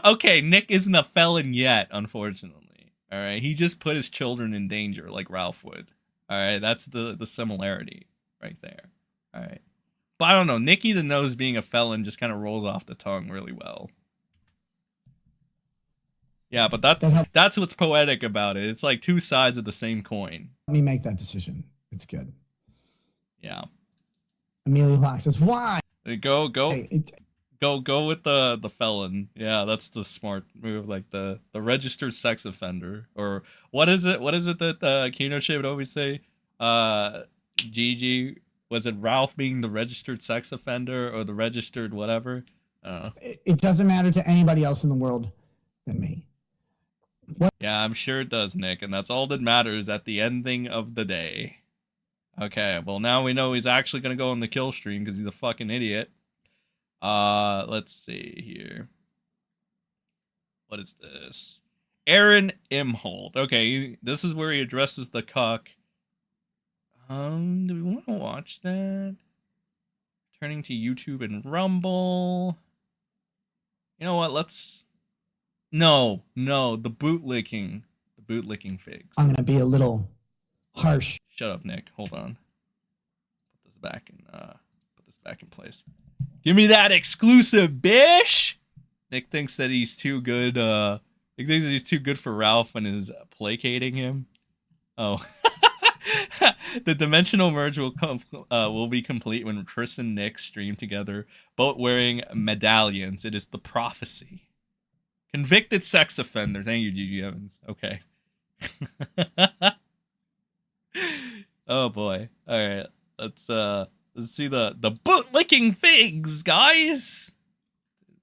Okay, Nick isn't a felon yet, unfortunately. All right, he just put his children in danger like Ralph would. All right, that's the similarity right there. All right. But I don't know. Nikki the Nose being a felon just kind of rolls off the tongue really well. Yeah, but that's what's poetic about it. It's like two sides of the same coin. Let me make that decision. It's good. Yeah. Amelia Locke says, "Why?" Go with the felon. Yeah, that's the smart move. Like the registered sex offender, or what is it? What is it that Kino Shea would always say? Gigi, was it Ralph being the registered sex offender or the registered whatever? It doesn't matter to anybody else in the world than me. What? Yeah, I'm sure it does, Nick, and that's all that matters at the ending of the day. Okay, well now we know he's actually gonna go on the kill stream because he's a fucking idiot. Let's see here. What is this? Aaron Imholt. Okay, this is where he addresses the cuck. Do we want to watch that? Turning to YouTube and Rumble. You know what? Let's. No, the bootlicking figs. I'm gonna be a little harsh. Shut up, Nick. Hold on. Put this back in place. Give me that exclusive, bish. Nick thinks that he's too good. He thinks that he's too good for Ralph and is placating him. Oh. The dimensional merge will be complete when Chris and Nick stream together, both wearing medallions. It is the prophecy. Convicted sex offender. Thank you, Gigi Evans. Okay. Oh boy. All right. Let's see the bootlicking figs, guys.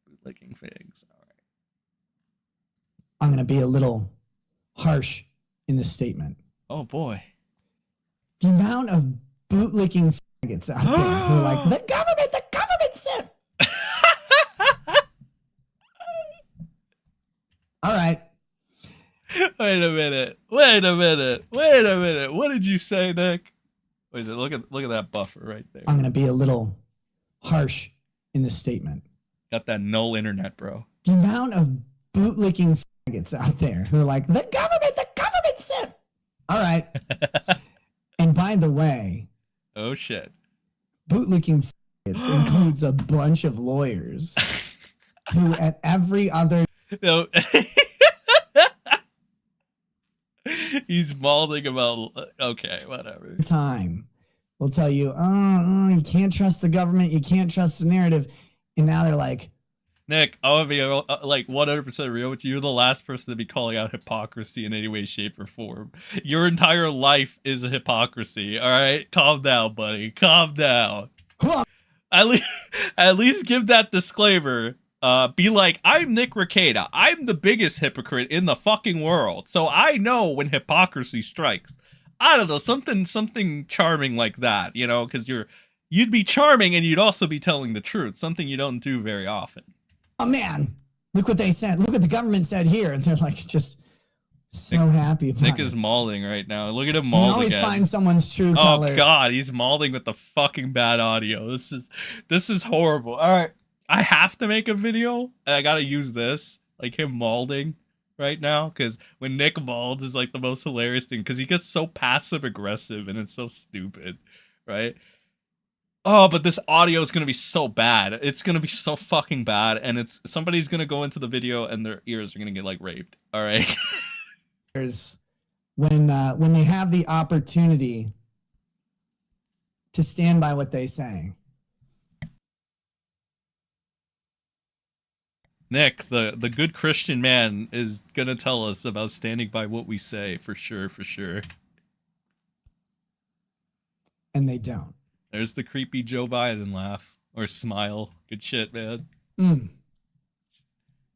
Bootlicking figs. All right. I'm gonna be a little harsh in this statement. Oh boy. The amount of bootlicking faggots out there who are like, the government said. All right. Wait a minute. What did you say, Nick? Wait, is it? Look at that buffer right there. I'm gonna be a little harsh in this statement. Got that null internet, bro. The amount of bootlicking faggots out there who are like, the government said. All right. And by the way, oh shit, bootlicking faggots includes a bunch of lawyers who at every other no. He's malding about. Okay, whatever. time will tell you, oh, you can't trust the government, you can't trust the narrative, and now they're like, Nick, I want to be like 100% real with you. You're the last person to be calling out hypocrisy in any way, shape, or form. Your entire life is a hypocrisy. All right, calm down, buddy. Calm down. huh. At least give that disclaimer. Be like, I'm Nick Rekieta. I'm the biggest hypocrite in the fucking world. So I know when hypocrisy strikes. I don't know, something charming like that, you know, because you'd be charming and you'd also be telling the truth, something you don't do very often. Oh man, look what they said. Look what the government said here. And they're like just so happy about Nick it. is mauling right now. Look at him You maul always again. find someone's true color. Oh god, he's mauling with the fucking bad audio. This is horrible. Alright. I have to make a video and I gotta use this. Like him mauling right now. Cause when Nick mauled is like the most hilarious thing. Cause he gets so passive aggressive and it's so stupid. Right? Oh, but this audio is gonna be so bad. It's gonna be so fucking bad, and somebody's gonna go into the video and their ears are gonna get like raped. All right. when they have the opportunity to stand by what they say. Nick, the good Christian man, is gonna tell us about standing by what we say for sure, for sure. And they don't. There's the creepy Joe Biden laugh or smile. Good shit, man. Mm.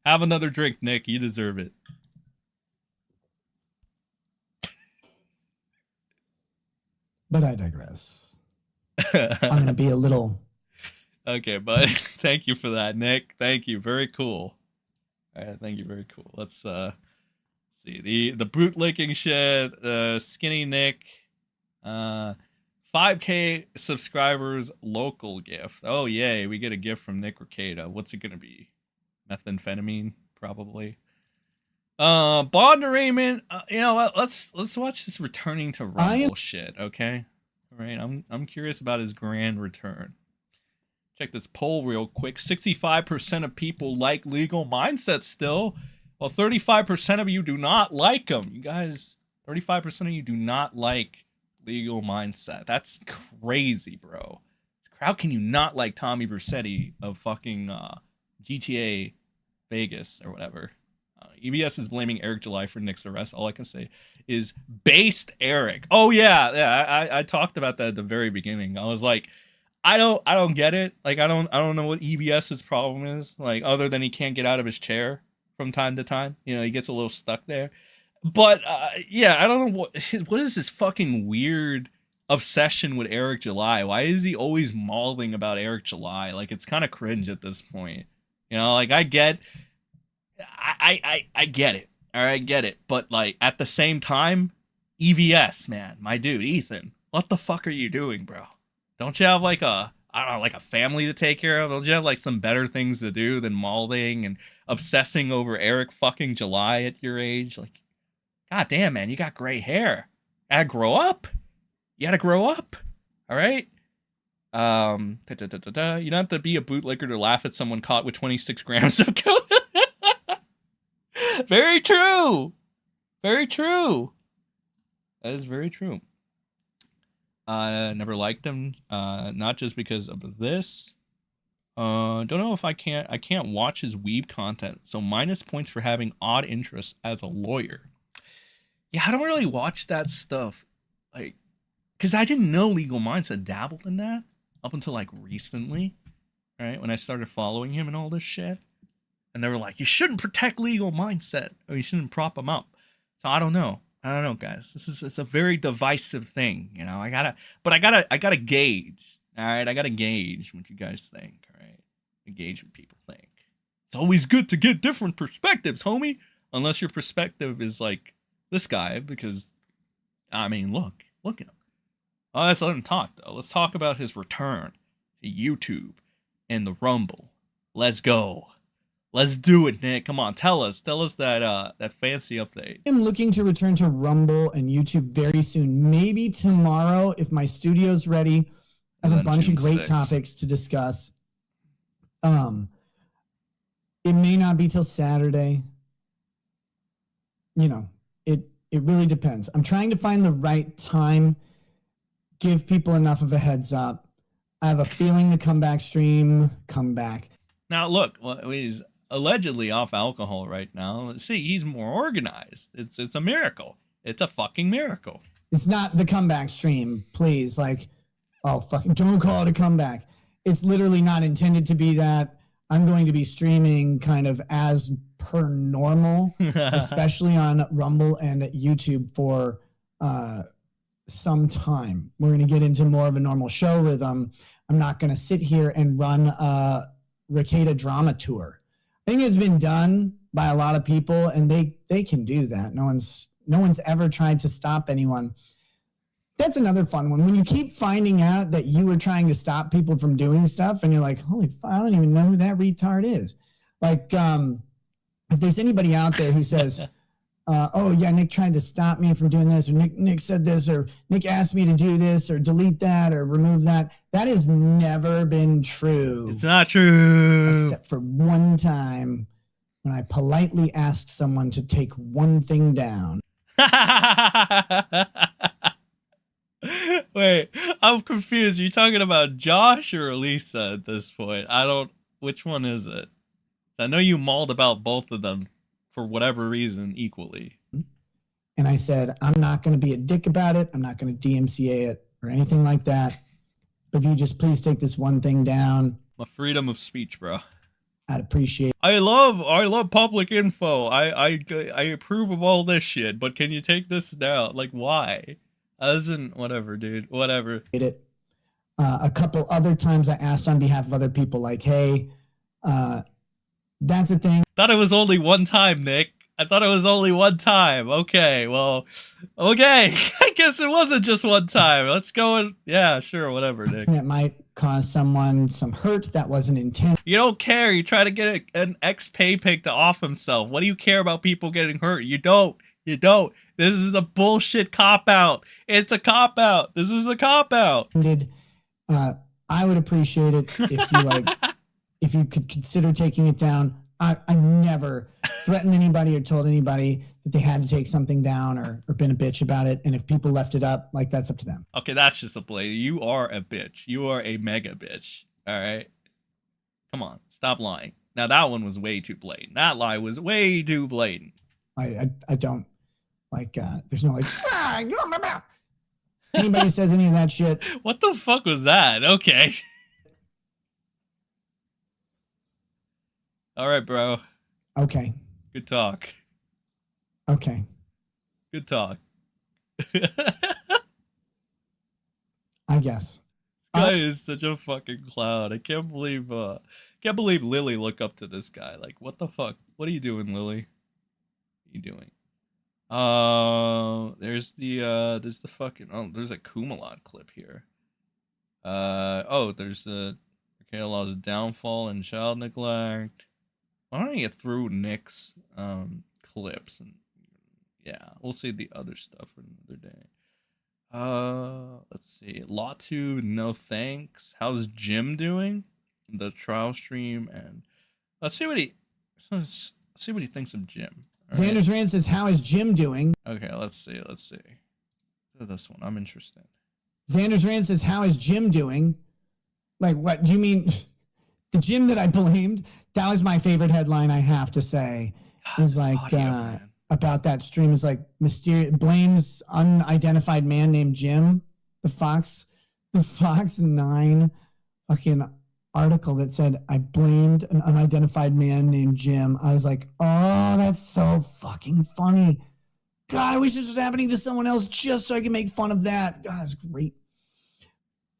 Have another drink, Nick. You deserve it. But I digress. I'm gonna be a little. Okay, bud. Thank you for that, Nick. Thank you. Very cool. All right, thank you. Very cool. Let's see the bootlicking shit. Skinny Nick. 5K subscribers local gift. Oh yay, we get a gift from Nick Rekieta. What's it gonna be? Methamphetamine, probably. Bond arraignment. You know what? Let's watch this returning to Rumble shit. Okay. All right. I'm curious about his grand return. check this poll real quick. 65% of people like legal mindsets still, while 35% of you do not like them. You guys, 35% of you do not like legal mindset. That's crazy, bro. How can you not like Tommy Vercetti of fucking GTA Vegas or whatever? EBS is blaming Eric July for Nick's arrest. All I can say is based Eric. Oh yeah. I talked about that at the very beginning. I was like, I don't get it. Like I don't know what EBS's problem is. Like other than he can't get out of his chair from time to time. You know, he gets a little stuck there. But yeah, I don't know what is this fucking weird obsession with Eric July. Why is he always mauling about Eric July? Like it's kind of cringe at this point. You know, like I get it. All right, I get it. But like at the same time, EVS, man, my dude, Ethan, what the fuck are you doing, bro? Don't you have like I don't know, like a family to take care of? Don't you have like some better things to do than mauling and obsessing over Eric fucking July at your age? Like, god damn, man, you got gray hair. You gotta grow up. You gotta grow up. All right? You don't have to be a bootlegger to laugh at someone caught with 26 grams of coke. Very true. Very true. That is very true. Never liked him. Not just because of this. Don't know if I can't watch his weeb content. So minus points for having odd interests as a lawyer. Yeah, I don't really watch that stuff. Like, because I didn't know Legal Mindset dabbled in that up until like recently. Right? When I started following him and all this shit. And they were like, you shouldn't protect Legal Mindset, or you shouldn't prop him up. So I don't know. I don't know, guys. It's a very divisive thing, you know. I gotta gauge. All right, I gotta gauge what you guys think. All right, gauge what people think. It's always good to get different perspectives, homie. Unless your perspective is like this guy, because I mean, look at him. Oh, let's let him talk though. Let's talk about his return to YouTube and the Rumble. Let's go. Let's do it, Nick. Come on, tell us that fancy update. I'm looking to return to Rumble and YouTube very soon. Maybe tomorrow if my studio's ready. I have a bunch of great topics to discuss. It may not be till Saturday. You know, it really depends. I'm trying to find the right time, give people enough of a heads up. I have a feeling the comeback stream come back. Now look, he's allegedly off alcohol right now. Let's see, he's more organized. It's a miracle. It's a fucking miracle. It's not the comeback stream, please. Like, oh, fucking don't call it a comeback. It's literally not intended to be that. I'm going to be streaming kind of as per normal, especially on Rumble and YouTube for some time. We're going to get into more of a normal show rhythm. I'm not going to sit here and run a Rekieta drama tour. I think it's been done by a lot of people, and they can do that. No one's ever tried to stop anyone. That's another fun one. When you keep finding out that you were trying to stop people from doing stuff, and you're like, holy fuck, I don't even know who that retard is. Like, if there's anybody out there who says, oh yeah, Nick tried to stop me from doing this, or Nick said this, or Nick asked me to do this, or delete that, or remove that. That has never been true. It's not true. Except for one time when I politely asked someone to take one thing down. Wait, I'm confused. Are you talking about Josh or Elisa at this point? Which one is it? I know you mauled about both of them for whatever reason equally. And I said, I'm not going to be a dick about it. I'm not going to DMCA it or anything like that. But if you just please take this one thing down. My freedom of speech, bro. I'd appreciate. I love public info. I approve of all this shit, but can you take this down? Like, why? Whatever, dude. Whatever. It. A couple other times I asked on behalf of other people, like, hey, that's a thing. Thought it was only one time, Nick. I thought it was only one time. Okay, well, okay. I guess it wasn't just one time. Let's go and, yeah, sure, whatever, Nick. That might cause someone some hurt that wasn't intended. You don't care. You try to get an ex-pay pick to off himself. What do you care about people getting hurt? You don't. You don't. This is a bullshit cop-out. It's a cop-out. This is a cop-out. I I would appreciate it if you if you could consider taking it down. I never threatened anybody or told anybody that they had to take something down or been a bitch about it. And if people left it up, like, that's up to them. Okay, that's just a blatant. You are a bitch. You are a mega bitch. All right? Come on. Stop lying. Now, that one was way too blatant. That lie was way too blatant. I don't, like, there's no, like, anybody says any of that shit. What the fuck was that? Okay. All right, bro. Okay. Good talk. Okay. Good talk. I guess. This guy is such a fucking clown. I can't believe Lily looked up to this guy. Like, what the fuck? What are you doing, Lily? What are you doing? There's the fucking, oh, there's a Kumalot clip here. Oh, there's the Rekieta Law's downfall and child neglect. Why don't I get through Nick's clips, and yeah, we'll see the other stuff for another day. Let's see. Lawtube, no thanks. How's Jim doing? The trial stream, and let's see what he thinks of Jim. All right. Xander's Rand says, "How is Jim doing?" Okay, let's see. Do this one. I'm interested. Xander's Rand says, "How is Jim doing?" Like, what do you mean? The Jim that I blamed? That was my favorite headline, I have to say. Is like audio, about that stream is like blames unidentified man named Jim. The Fox 9 fucking article that said I blamed an unidentified man named Jim. I was like, oh, that's so fucking funny. God, I wish this was happening to someone else just so I could make fun of that. God, that's great.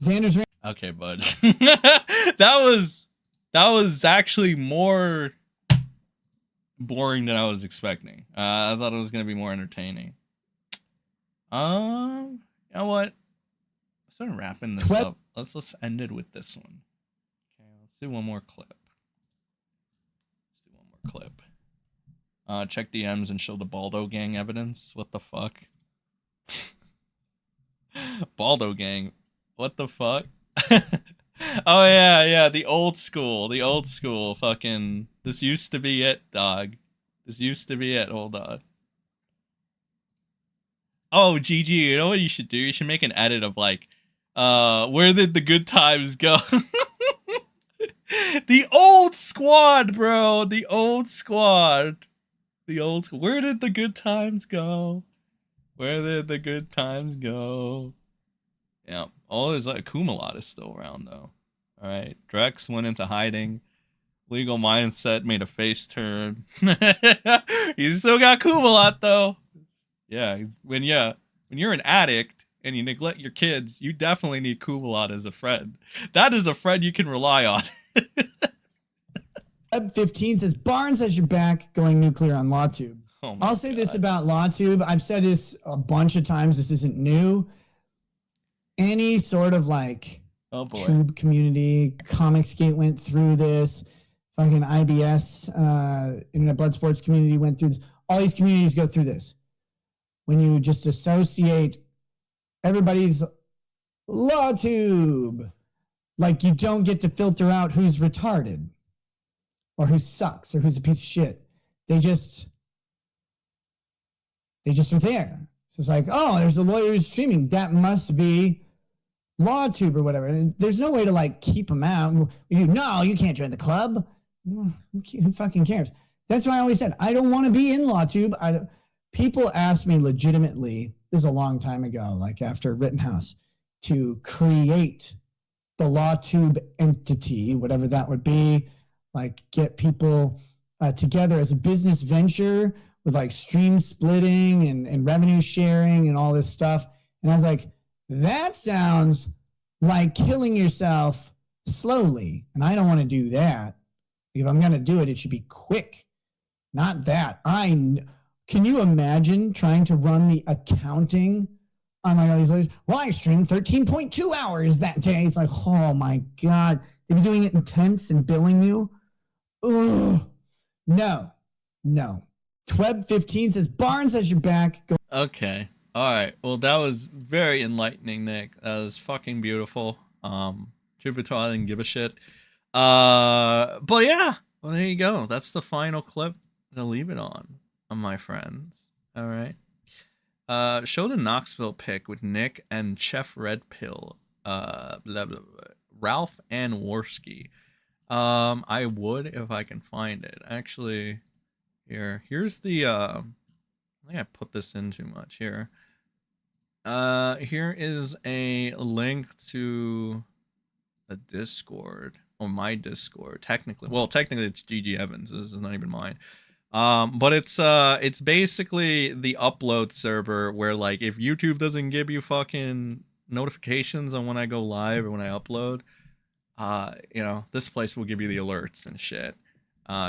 Xander's Rand. Okay, bud. that was actually more boring than I was expecting. I thought it was gonna be more entertaining. You know what? Let's start wrapping this up. Let's end it with this one. Okay, let's do one more clip. Check DMs and show the Baldo gang evidence. What the fuck? Baldo gang. What the fuck? Oh yeah, the old school fucking, this used to be it, dog. This used to be it. Hold on. Oh, GG, you know what you should do? You should make an edit of like, where did the good times go? The old squad, bro. The old squad. Where did the good times go? Where did the good times go? Yeah. Oh, there's like Kumalot is still around though. All right. Drex went into hiding. Legal Mindset made a face turn. You still got Kumalot though. Yeah. When you're an addict and you neglect your kids, you definitely need Kumalot as a friend. That is a friend you can rely on. Web 15 says Barnes has your back going nuclear on LawTube. Oh I'll say this about LawTube. I've said this a bunch of times. This isn't new. Any sort of like tube community, Comicsgate went through this, fucking IBS, Internet Blood Sports community went through this. All these communities go through this. When you just associate everybody's LawTube, like you don't get to filter out who's retarded or who sucks or who's a piece of shit. They just are there. So it's like, oh, there's a lawyer who's streaming. That must be LawTube or whatever. And there's no way to like keep them out. No, you can't join the club. Who fucking cares? That's why I always said, I don't want to be in LawTube. People asked me legitimately, this is a long time ago, like after Rittenhouse, to create the LawTube entity, whatever that would be, like get people together as a business venture with like stream splitting and revenue sharing and all this stuff. And I was like, that sounds like killing yourself slowly. And I don't want to do that. If I'm going to do it, it should be quick. Not that. Can you imagine trying to run the accounting on like all these lawyers? Well, I streamed 13.2 hours that day. It's like, oh my God. They'd be doing it in tenths and billing you. Ugh. No. Tweb 15 says Barnes has your back. Okay. All right. Well, that was very enlightening, Nick. That was fucking beautiful. Truth be told, I didn't give a shit. But yeah, well, there you go. That's the final clip to leave it on my friends. All right. Show the Knoxville pick with Nick and Chef Red Pill. Blah, blah, blah. Ralph and Worski. I would if I can find it. Actually, here's the I think I put this in too much here. Here is a link to a Discord, or my Discord. Technically it's GG Evans. This is not even mine. But it's basically the upload server where, like, if YouTube doesn't give you fucking notifications on when I go live or when I upload, you know, this place will give you the alerts and shit.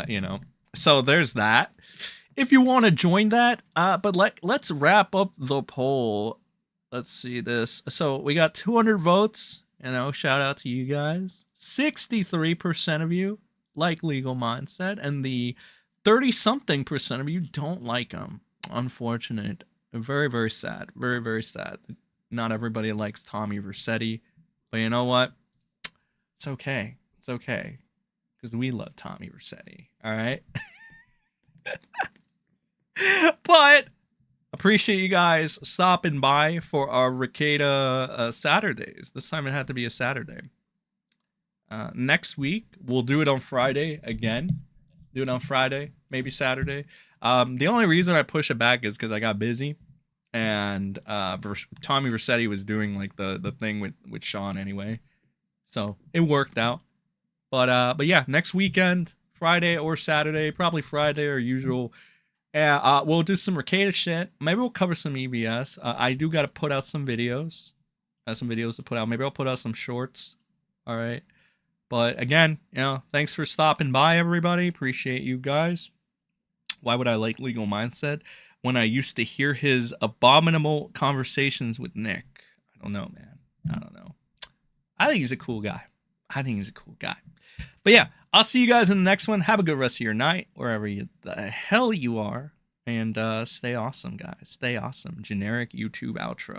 You know, so there's that. If you want to join that, but let's wrap up the poll. Let's see this. So we got 200 votes. You know, shout out to you guys. 63% of you like Legal Mindset, and the 30-something% of you don't like them. Unfortunate. Very, very sad. Very, very sad. Not everybody likes Tommy Vercetti, but you know what? It's okay. It's okay, because we love Tommy Vercetti. All right. But appreciate you guys stopping by for our Rekieta Saturdays. This time it had to be a Saturday. Next week we'll do it on Friday again. Do it on Friday, maybe Saturday. The only reason I push it back is because I got busy, and Tommy Vercetti was doing like the thing with Sean anyway, so it worked out. But yeah, next weekend, Friday or Saturday, probably Friday or usual. Yeah, we'll do some Rekieta shit. Maybe we'll cover some EBS. I do got to put out some videos. I have some videos to put out. Maybe I'll put out some shorts. All right. But again, you know, thanks for stopping by, everybody. Appreciate you guys. Why would I like Legal Mindset when I used to hear his abominable conversations with Nick? I don't know, man. I don't know. I think he's a cool guy. But yeah, I'll see you guys in the next one. Have a good rest of your night, wherever the hell you are. And stay awesome, guys. Stay awesome. Generic YouTube outro.